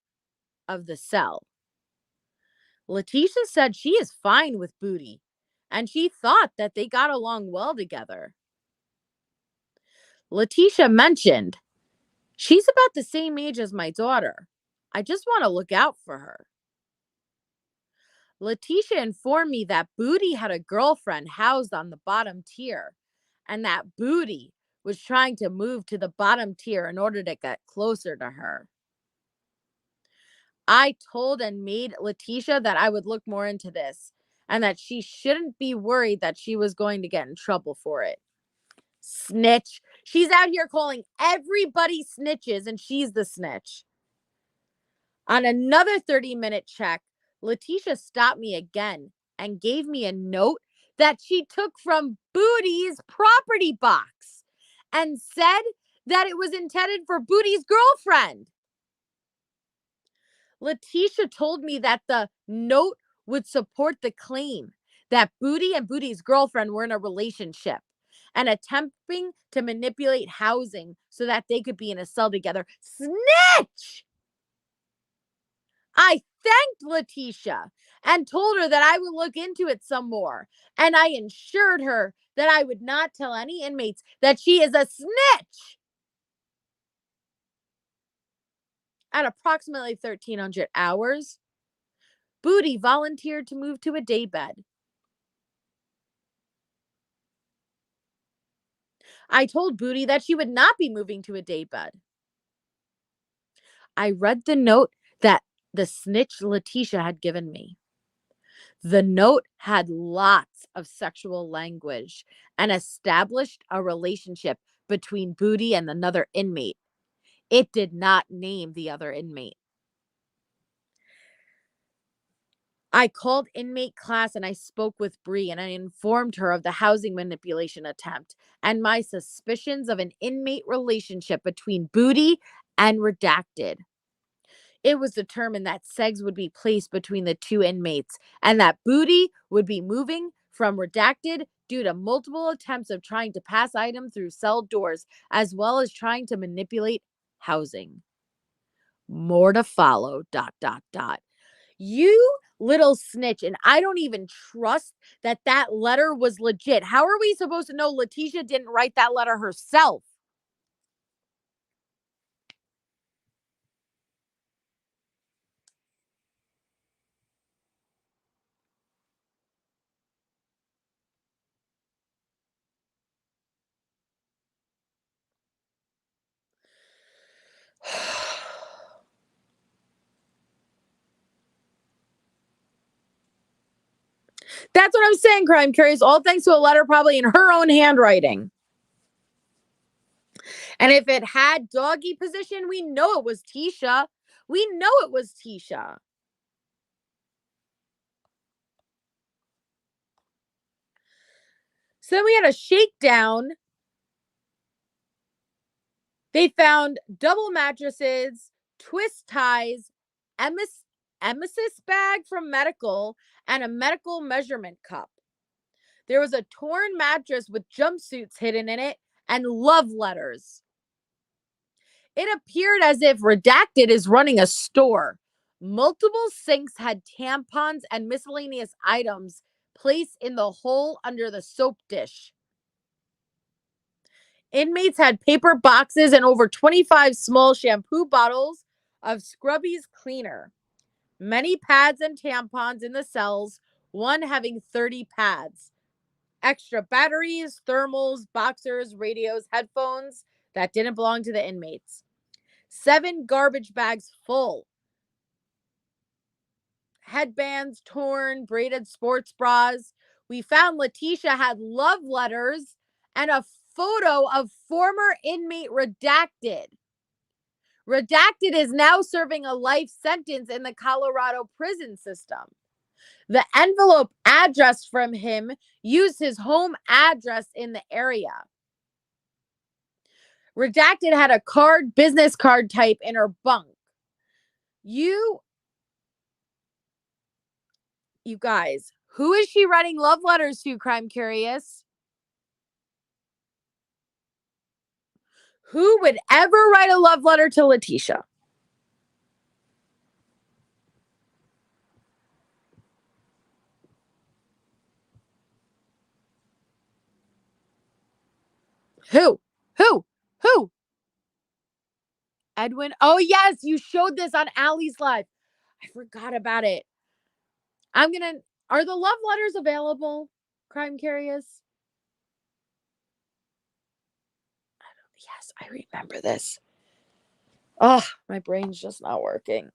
of the cell. Leticia said she is fine with Booty and she thought that they got along well together. Leticia mentioned, "She's about the same age as my daughter. I just want to look out for her." Leticia informed me that Booty had a girlfriend housed on the bottom tier and that Booty was trying to move to the bottom tier in order to get closer to her. I told and made Leticia that I would look more into this and that she shouldn't be worried that she was going to get in trouble for it. Snitch. She's out here calling everybody snitches and she's the snitch. On another 30-minute check, Leticia stopped me again and gave me a note that she took from Booty's property box and said that it was intended for Booty's girlfriend. Leticia told me that the note would support the claim that Booty and Booty's girlfriend were in a relationship and attempting to manipulate housing so that they could be in a cell together. Snitch! I thanked Leticia and told her that I would look into it some more. And I assured her that I would not tell any inmates that she is a snitch. At approximately 1300 hours, Booty volunteered to move to a daybed. I told Booty that she would not be moving to a daybed. I read the note that the snitch Letecia had given me. The note had lots of sexual language and established a relationship between Booty and another inmate. It did not name the other inmate. I called inmate class and I spoke with Bree and I informed her of the housing manipulation attempt and my suspicions of an inmate relationship between Booty and Redacted. It was determined that Segs would be placed between the two inmates and that Booty would be moving from Redacted due to multiple attempts of trying to pass items through cell doors as well as trying to manipulate housing. More to follow, ... You little snitch, and I don't even trust that that letter was legit. How are we supposed to know Leticia didn't write that letter herself? That's what I'm saying, Crime Curious. All thanks to a letter probably in her own handwriting. And if it had doggy position, we know it was Tisha. We know it was Tisha. So then we had a shakedown. They found double mattresses, twist ties, emesis bag from medical, and a medical measurement cup. There was a torn mattress with jumpsuits hidden in it and love letters. It appeared as if Redacted is running a store. Multiple sinks had tampons and miscellaneous items placed in the hole under the soap dish. Inmates had paper boxes and over 25 small shampoo bottles of Scrubby's cleaner. Many pads and tampons in the cells, one having 30 pads. Extra batteries, thermals, boxers, radios, headphones that didn't belong to the inmates. 7 garbage bags full. Headbands, torn, braided sports bras. We found Letecia had love letters and a photo of former inmate Redacted. Redacted is now serving a life sentence in the Colorado prison system. The envelope address from him used his home address in the area. Redacted had a business card type in her bunk. You guys, who is she writing love letters to, Crime Curious? Who would ever write a love letter to Letecia? Who? Edwin? Oh, yes, you showed this on Allie's live. I forgot about it. Are the love letters available, Crime Curious? Yes, I remember this. Oh, my brain's just not working.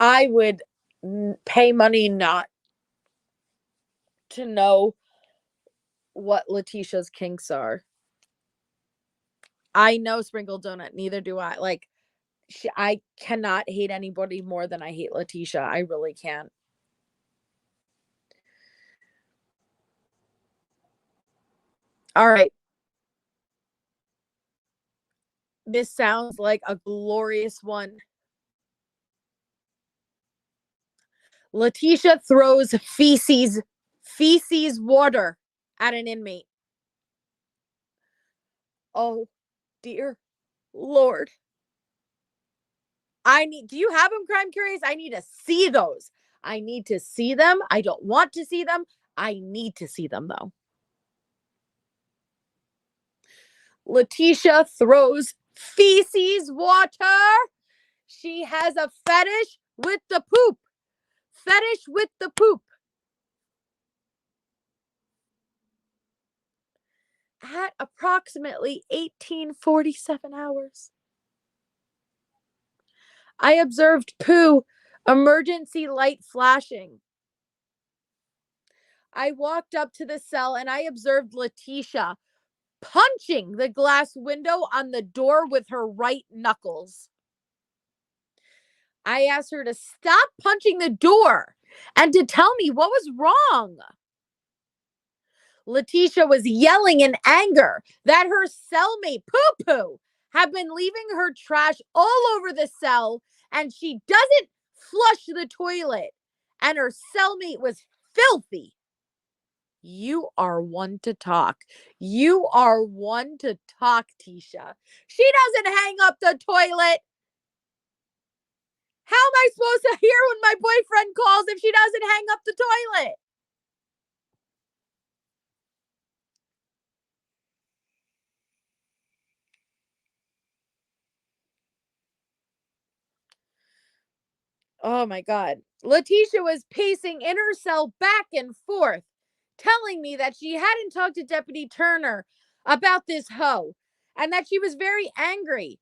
I would pay money not to know what Leticia's kinks are. I know Sprinkle Donut, neither do I. Like, I cannot hate anybody more than I hate Letecia. I really can't. All right. This sounds like a glorious one. Letecia throws feces water at an inmate. Oh, dear Lord. Do you have them, Crime Curious? I need to see those. I need to see them. I don't want to see them. I need to see them, though. Letecia throws feces water. She has a fetish with the poop. Fetish with the poop. at approximately 18:47 hours. I observed poo emergency light flashing. I walked up to the cell and I observed Letecia punching the glass window on the door with her right knuckles. I asked her to stop punching the door and to tell me what was wrong. Letecia was yelling in anger that her cellmate, Poo Poo, had been leaving her trash all over the cell and she doesn't flush the toilet and her cellmate was filthy. You are one to talk. You are one to talk, Tisha. She doesn't hang up the toilet. How am I supposed to hear when my boyfriend calls if she doesn't hang up the toilet? Oh my God. Letecia was pacing in her cell back and forth, telling me that she hadn't talked to Deputy Turner about this hoe and that she was very angry.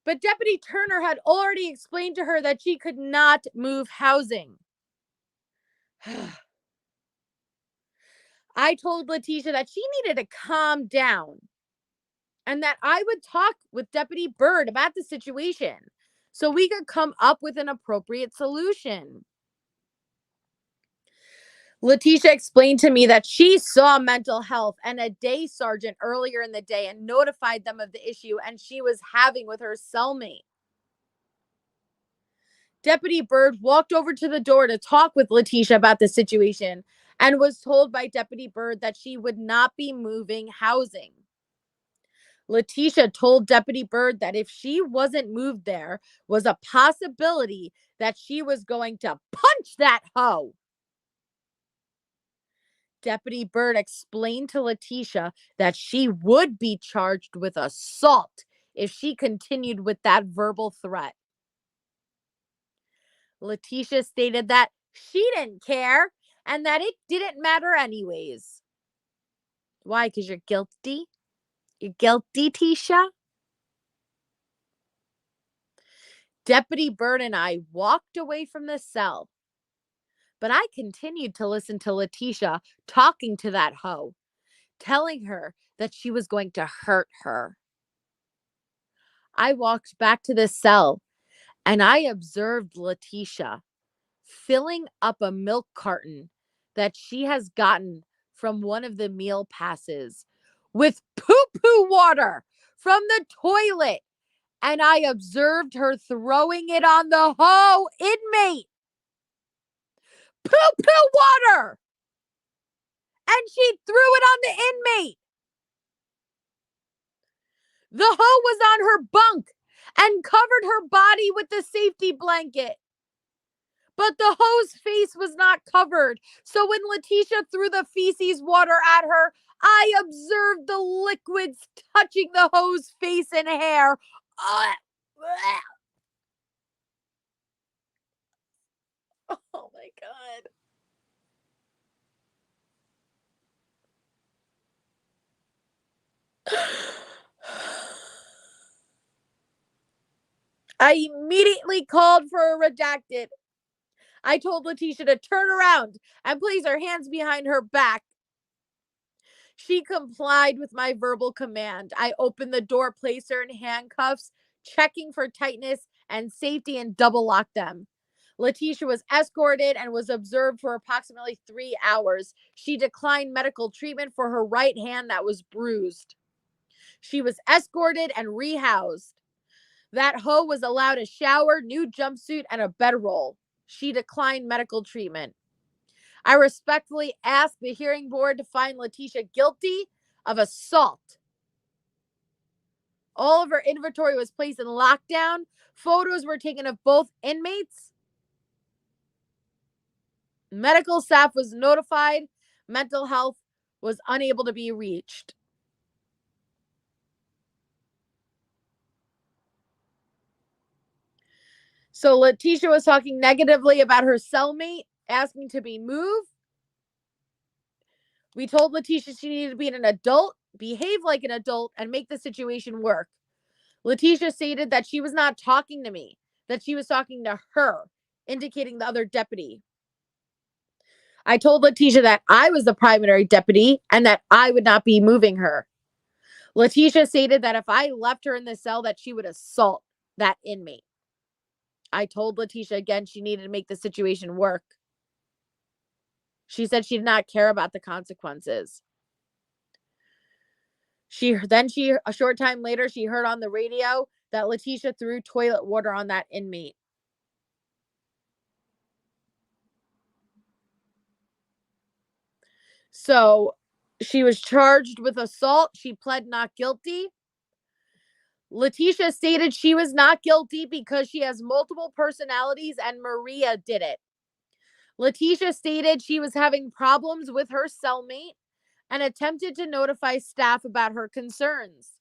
But Deputy Turner had already explained to her that she could not move housing. I told Letecia that she needed to calm down and that I would talk with Deputy Bird about the situation so we could come up with an appropriate solution. Letecia explained to me that she saw mental health and a day sergeant earlier in the day and notified them of the issue and she was having with her cellmate. Deputy Bird walked over to the door to talk with Letecia about the situation and was told by Deputy Bird that she would not be moving housing. Letecia told Deputy Bird that if she wasn't moved there was a possibility that she was going to punch that hoe. Deputy Bird explained to Letecia that she would be charged with assault if she continued with that verbal threat. Letecia stated that she didn't care and that it didn't matter anyways. Why? Because you're guilty? You're guilty, Tisha? Deputy Bird and I walked away from the cell, but I continued to listen to Letecia talking to that hoe, telling her that she was going to hurt her. I walked back to the cell and I observed Letecia filling up a milk carton that she has gotten from one of the meal passes with poo-poo water from the toilet. And I observed her throwing it on the hoe inmate. Poo-poo water! And she threw it on the inmate. The hoe was on her bunk and covered her body with the safety blanket. But the hoe's face was not covered. So when Letecia threw the feces water at her, I observed the liquids touching the hoe's face and hair. Oh my God. I immediately called for a redacted. I told Letecia to turn around and place her hands behind her back. She complied with my verbal command. I opened the door, placed her in handcuffs, checking for tightness and safety, and double locked them. Letecia was escorted and was observed for approximately 3 hours. She declined medical treatment for her right hand that was bruised. She was escorted and rehoused. That hoe was allowed a shower, new jumpsuit, and a bedroll. She declined medical treatment. I respectfully ask the hearing board to find Letecia guilty of assault. All of her inventory was placed in lockdown. Photos were taken of both inmates. Medical staff was notified. Mental health was unable to be reached. So Letecia was talking negatively about her cellmate, asking to be moved. We told Letecia she needed to be an adult behave like an adult and make the situation work. Leticia stated that she was not talking to me, that she was talking to her, indicating the other deputy. I told Leticia that I was the primary deputy and that I would not be moving her. Leticia stated that if I left her in the cell, that she would assault that inmate. I told Leticia again she needed to make the situation work. She said she did not care about the consequences. A short time later, she heard on the radio that Leticia threw toilet water on that inmate. So she was charged with assault. She pled not guilty. Leticia stated she was not guilty because she has multiple personalities and Maria did it. Leticia stated she was having problems with her cellmate and attempted to notify staff about her concerns.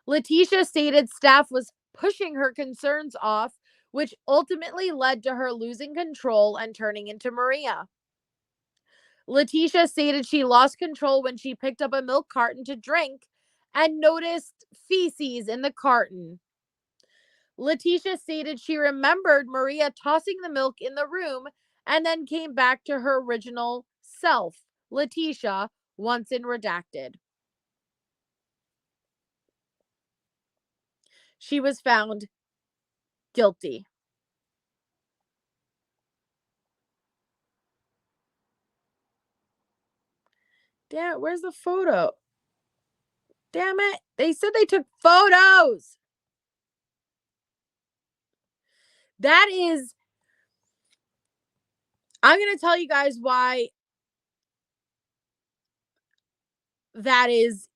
Leticia stated staff was pushing her concerns off, which ultimately led to her losing control and turning into Maria. Leticia stated she lost control when she picked up a milk carton to drink and noticed feces in the carton. Leticia stated she remembered Maria tossing the milk in the room and then came back to her original self, Leticia, once in redacted. She was found guilty. Damn, where's the photo? Damn it. They said they took photos. That is, I'm going to tell you guys why that is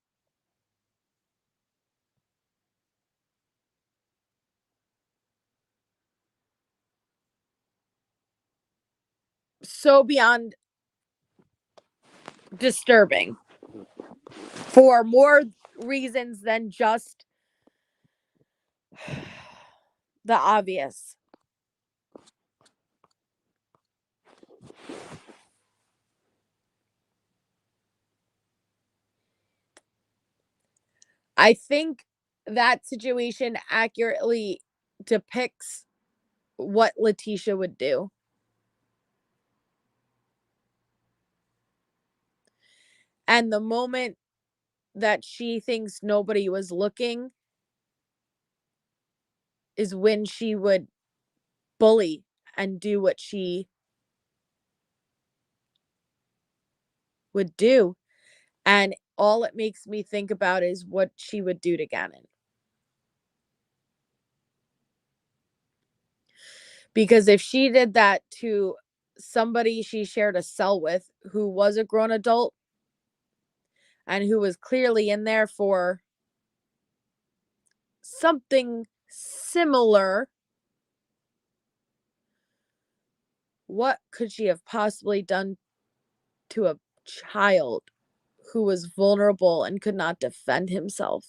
so beyond disturbing for more reasons than just the obvious. I think that situation accurately depicts what Leticia would do. And the moment that she thinks nobody was looking is when she would bully and do what she would do. And all it makes me think about is what she would do to Gannon. Because if she did that to somebody she shared a cell with who was a grown adult and who was clearly in there for something similar, what could she have possibly done to a child who was vulnerable and could not defend himself?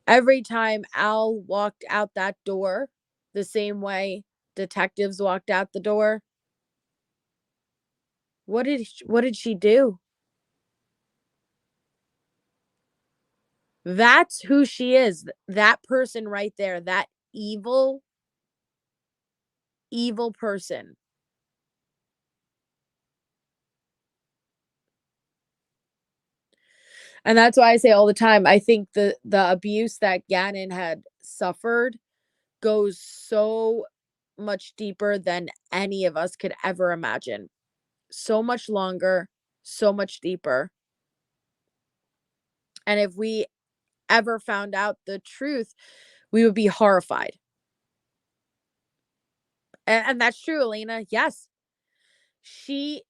Every time Al walked out that door, the same way detectives walked out the door, what did she do? That's who she is. That person right there, that evil person. And that's why I say all the time, I think the abuse that Gannon had suffered goes so much deeper than any of us could ever imagine. So much longer, so much deeper. And if we ever found out the truth, we would be horrified. And that's true, Elena. Yes, she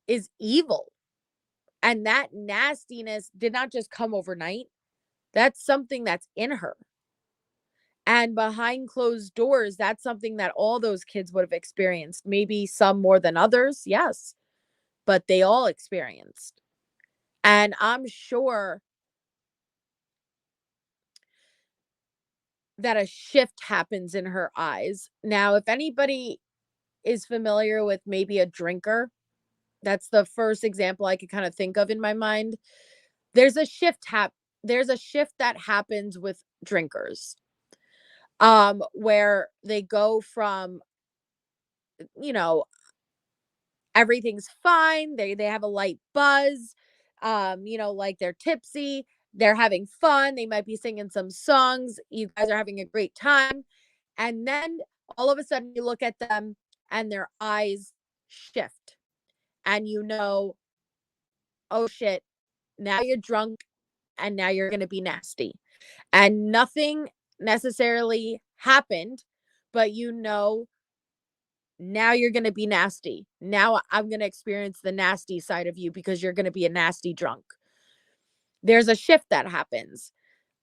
is evil. And that nastiness did not just come overnight. That's something that's in her. And behind closed doors, that's something that all those kids would have experienced. Maybe some more than others, yes. But they all experienced. And I'm sure that a shift happens in her eyes. Now, if anybody is familiar with maybe a drinker, that's the first example I could kind of think of in my mind. there's a shift that happens with drinkers, where they go from, you know, everything's fine, they have a light buzz, like they're tipsy, they're having fun, they might be singing some songs, you guys are having a great time, and then all of a sudden you look at them and their eyes shift, and oh shit, now you're drunk and now you're going to be nasty. And nothing necessarily happened, but now you're going to be nasty. Now I'm going to experience the nasty side of you because you're going to be a nasty drunk. There's a shift that happens.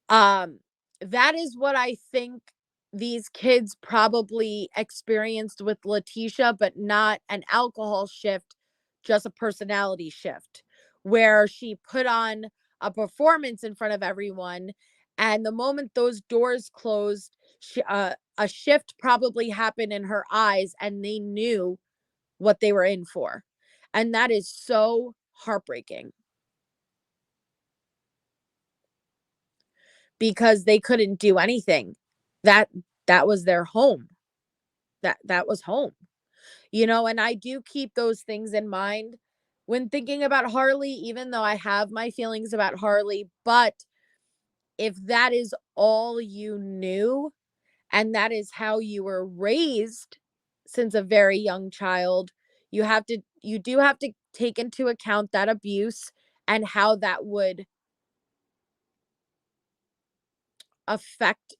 That is what I think these kids probably experienced with Letecia, but not an alcohol shift, just a personality shift, where she put on a performance in front of everyone. And the moment those doors closed, a shift probably happened in her eyes, and they knew what they were in for. And that is so heartbreaking, because they couldn't do anything. That was their home. That was home. And I do keep those things in mind when thinking about Harley, even though I have my feelings about Harley. But if that is all you knew, and that is how you were raised since a very young child, you do have to take into account that abuse and how that would affect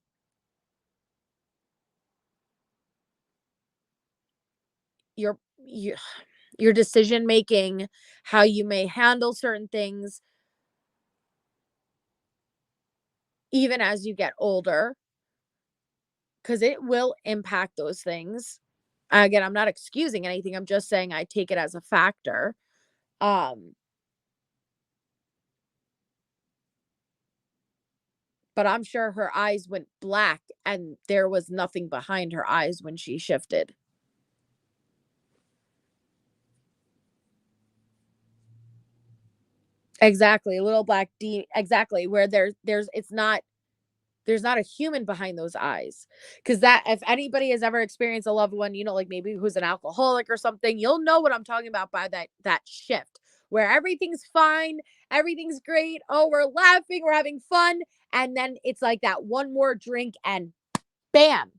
your decision making, how you may handle certain things even as you get older, because it will impact those things. Again, I'm not excusing anything, I'm just saying I take it as a factor. But I'm sure her eyes went black and there was nothing behind her eyes when she shifted. Exactly, a little black D. Exactly, where there's not a human behind those eyes. Because that, if anybody has ever experienced a loved one, like maybe who's an alcoholic or something, you'll know what I'm talking about by that shift where everything's fine, everything's great. Oh, we're laughing, we're having fun, and then it's like that one more drink, and bam,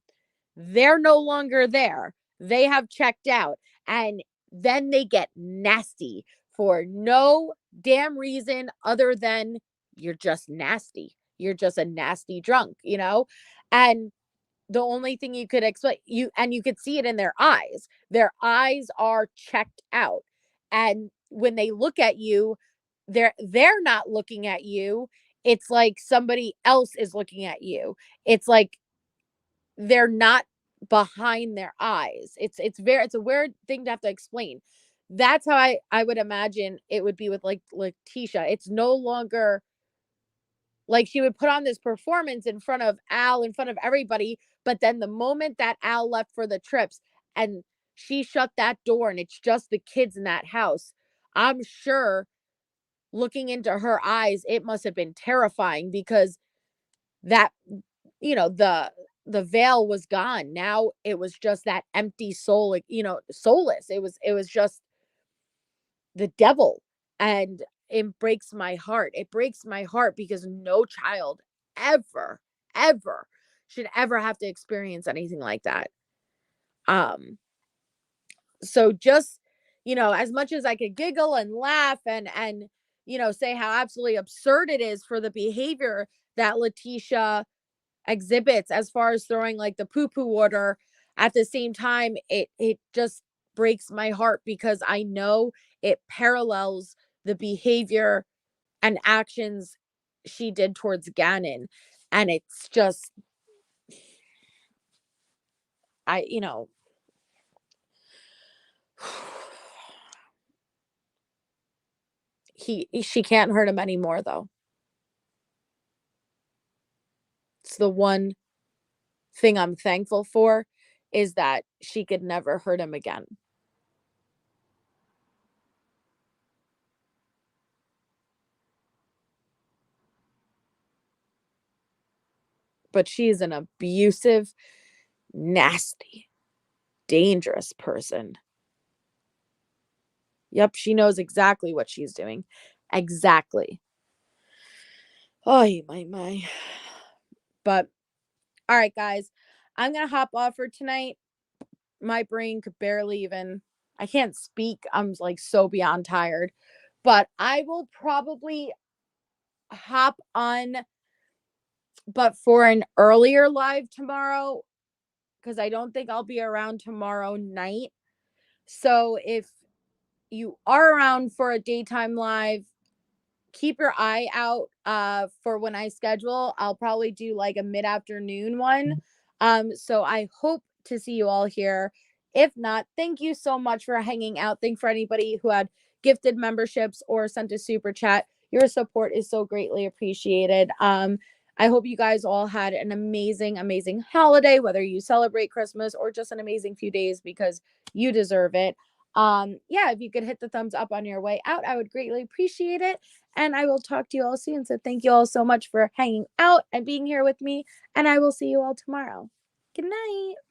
they're no longer there. They have checked out, and then they get nasty for no damn reason other than you're just nasty. You're just a nasty drunk, And the only thing you could explain, you could see it in their eyes. Their eyes are checked out. And when they look at you, they're not looking at you. It's like somebody else is looking at you. It's like they're not behind their eyes. It's a weird thing to have to explain. That's how I would imagine it would be with like Letecia. It's no longer like she would put on this performance in front of Al, in front of everybody, but then the moment that Al left for the trips and she shut that door and it's just the kids in that house, I'm sure looking into her eyes, it must have been terrifying, because that, the veil was gone. Now it was just that empty soul, like, soulless. It was just the devil. And it breaks my heart. It breaks my heart because no child ever, ever should ever have to experience anything like that. So just, as much as I could giggle and laugh and say how absolutely absurd it is for the behavior that Letecia exhibits as far as throwing like the poo-poo water, at the same time it just breaks my heart, because I know it parallels the behavior and actions she did towards Gannon. And it's just, she can't hurt him anymore, though. It's the one thing I'm thankful for, is that she could never hurt him again. but she's an abusive, nasty, dangerous person. Yep, she knows exactly what she's doing. Exactly. Oh, my. But, all right, guys. I'm going to hop off for tonight. My brain could barely even... I can't speak. I'm like so beyond tired. But I will probably hop on, but for an earlier live tomorrow, because I don't think I'll be around tomorrow night. So if you are around for a daytime live, keep your eye out for when I schedule. I'll probably do like a mid-afternoon one. So I hope to see you all here. If not, thank you so much for hanging out. Thank for anybody who had gifted memberships or sent a super chat. Your support is so greatly appreciated. I hope you guys all had an amazing, amazing holiday, whether you celebrate Christmas or just an amazing few days, because you deserve it. Yeah, if you could hit the thumbs up on your way out, I would greatly appreciate it. And I will talk to you all soon. So thank you all so much for hanging out and being here with me. And I will see you all tomorrow. Good night.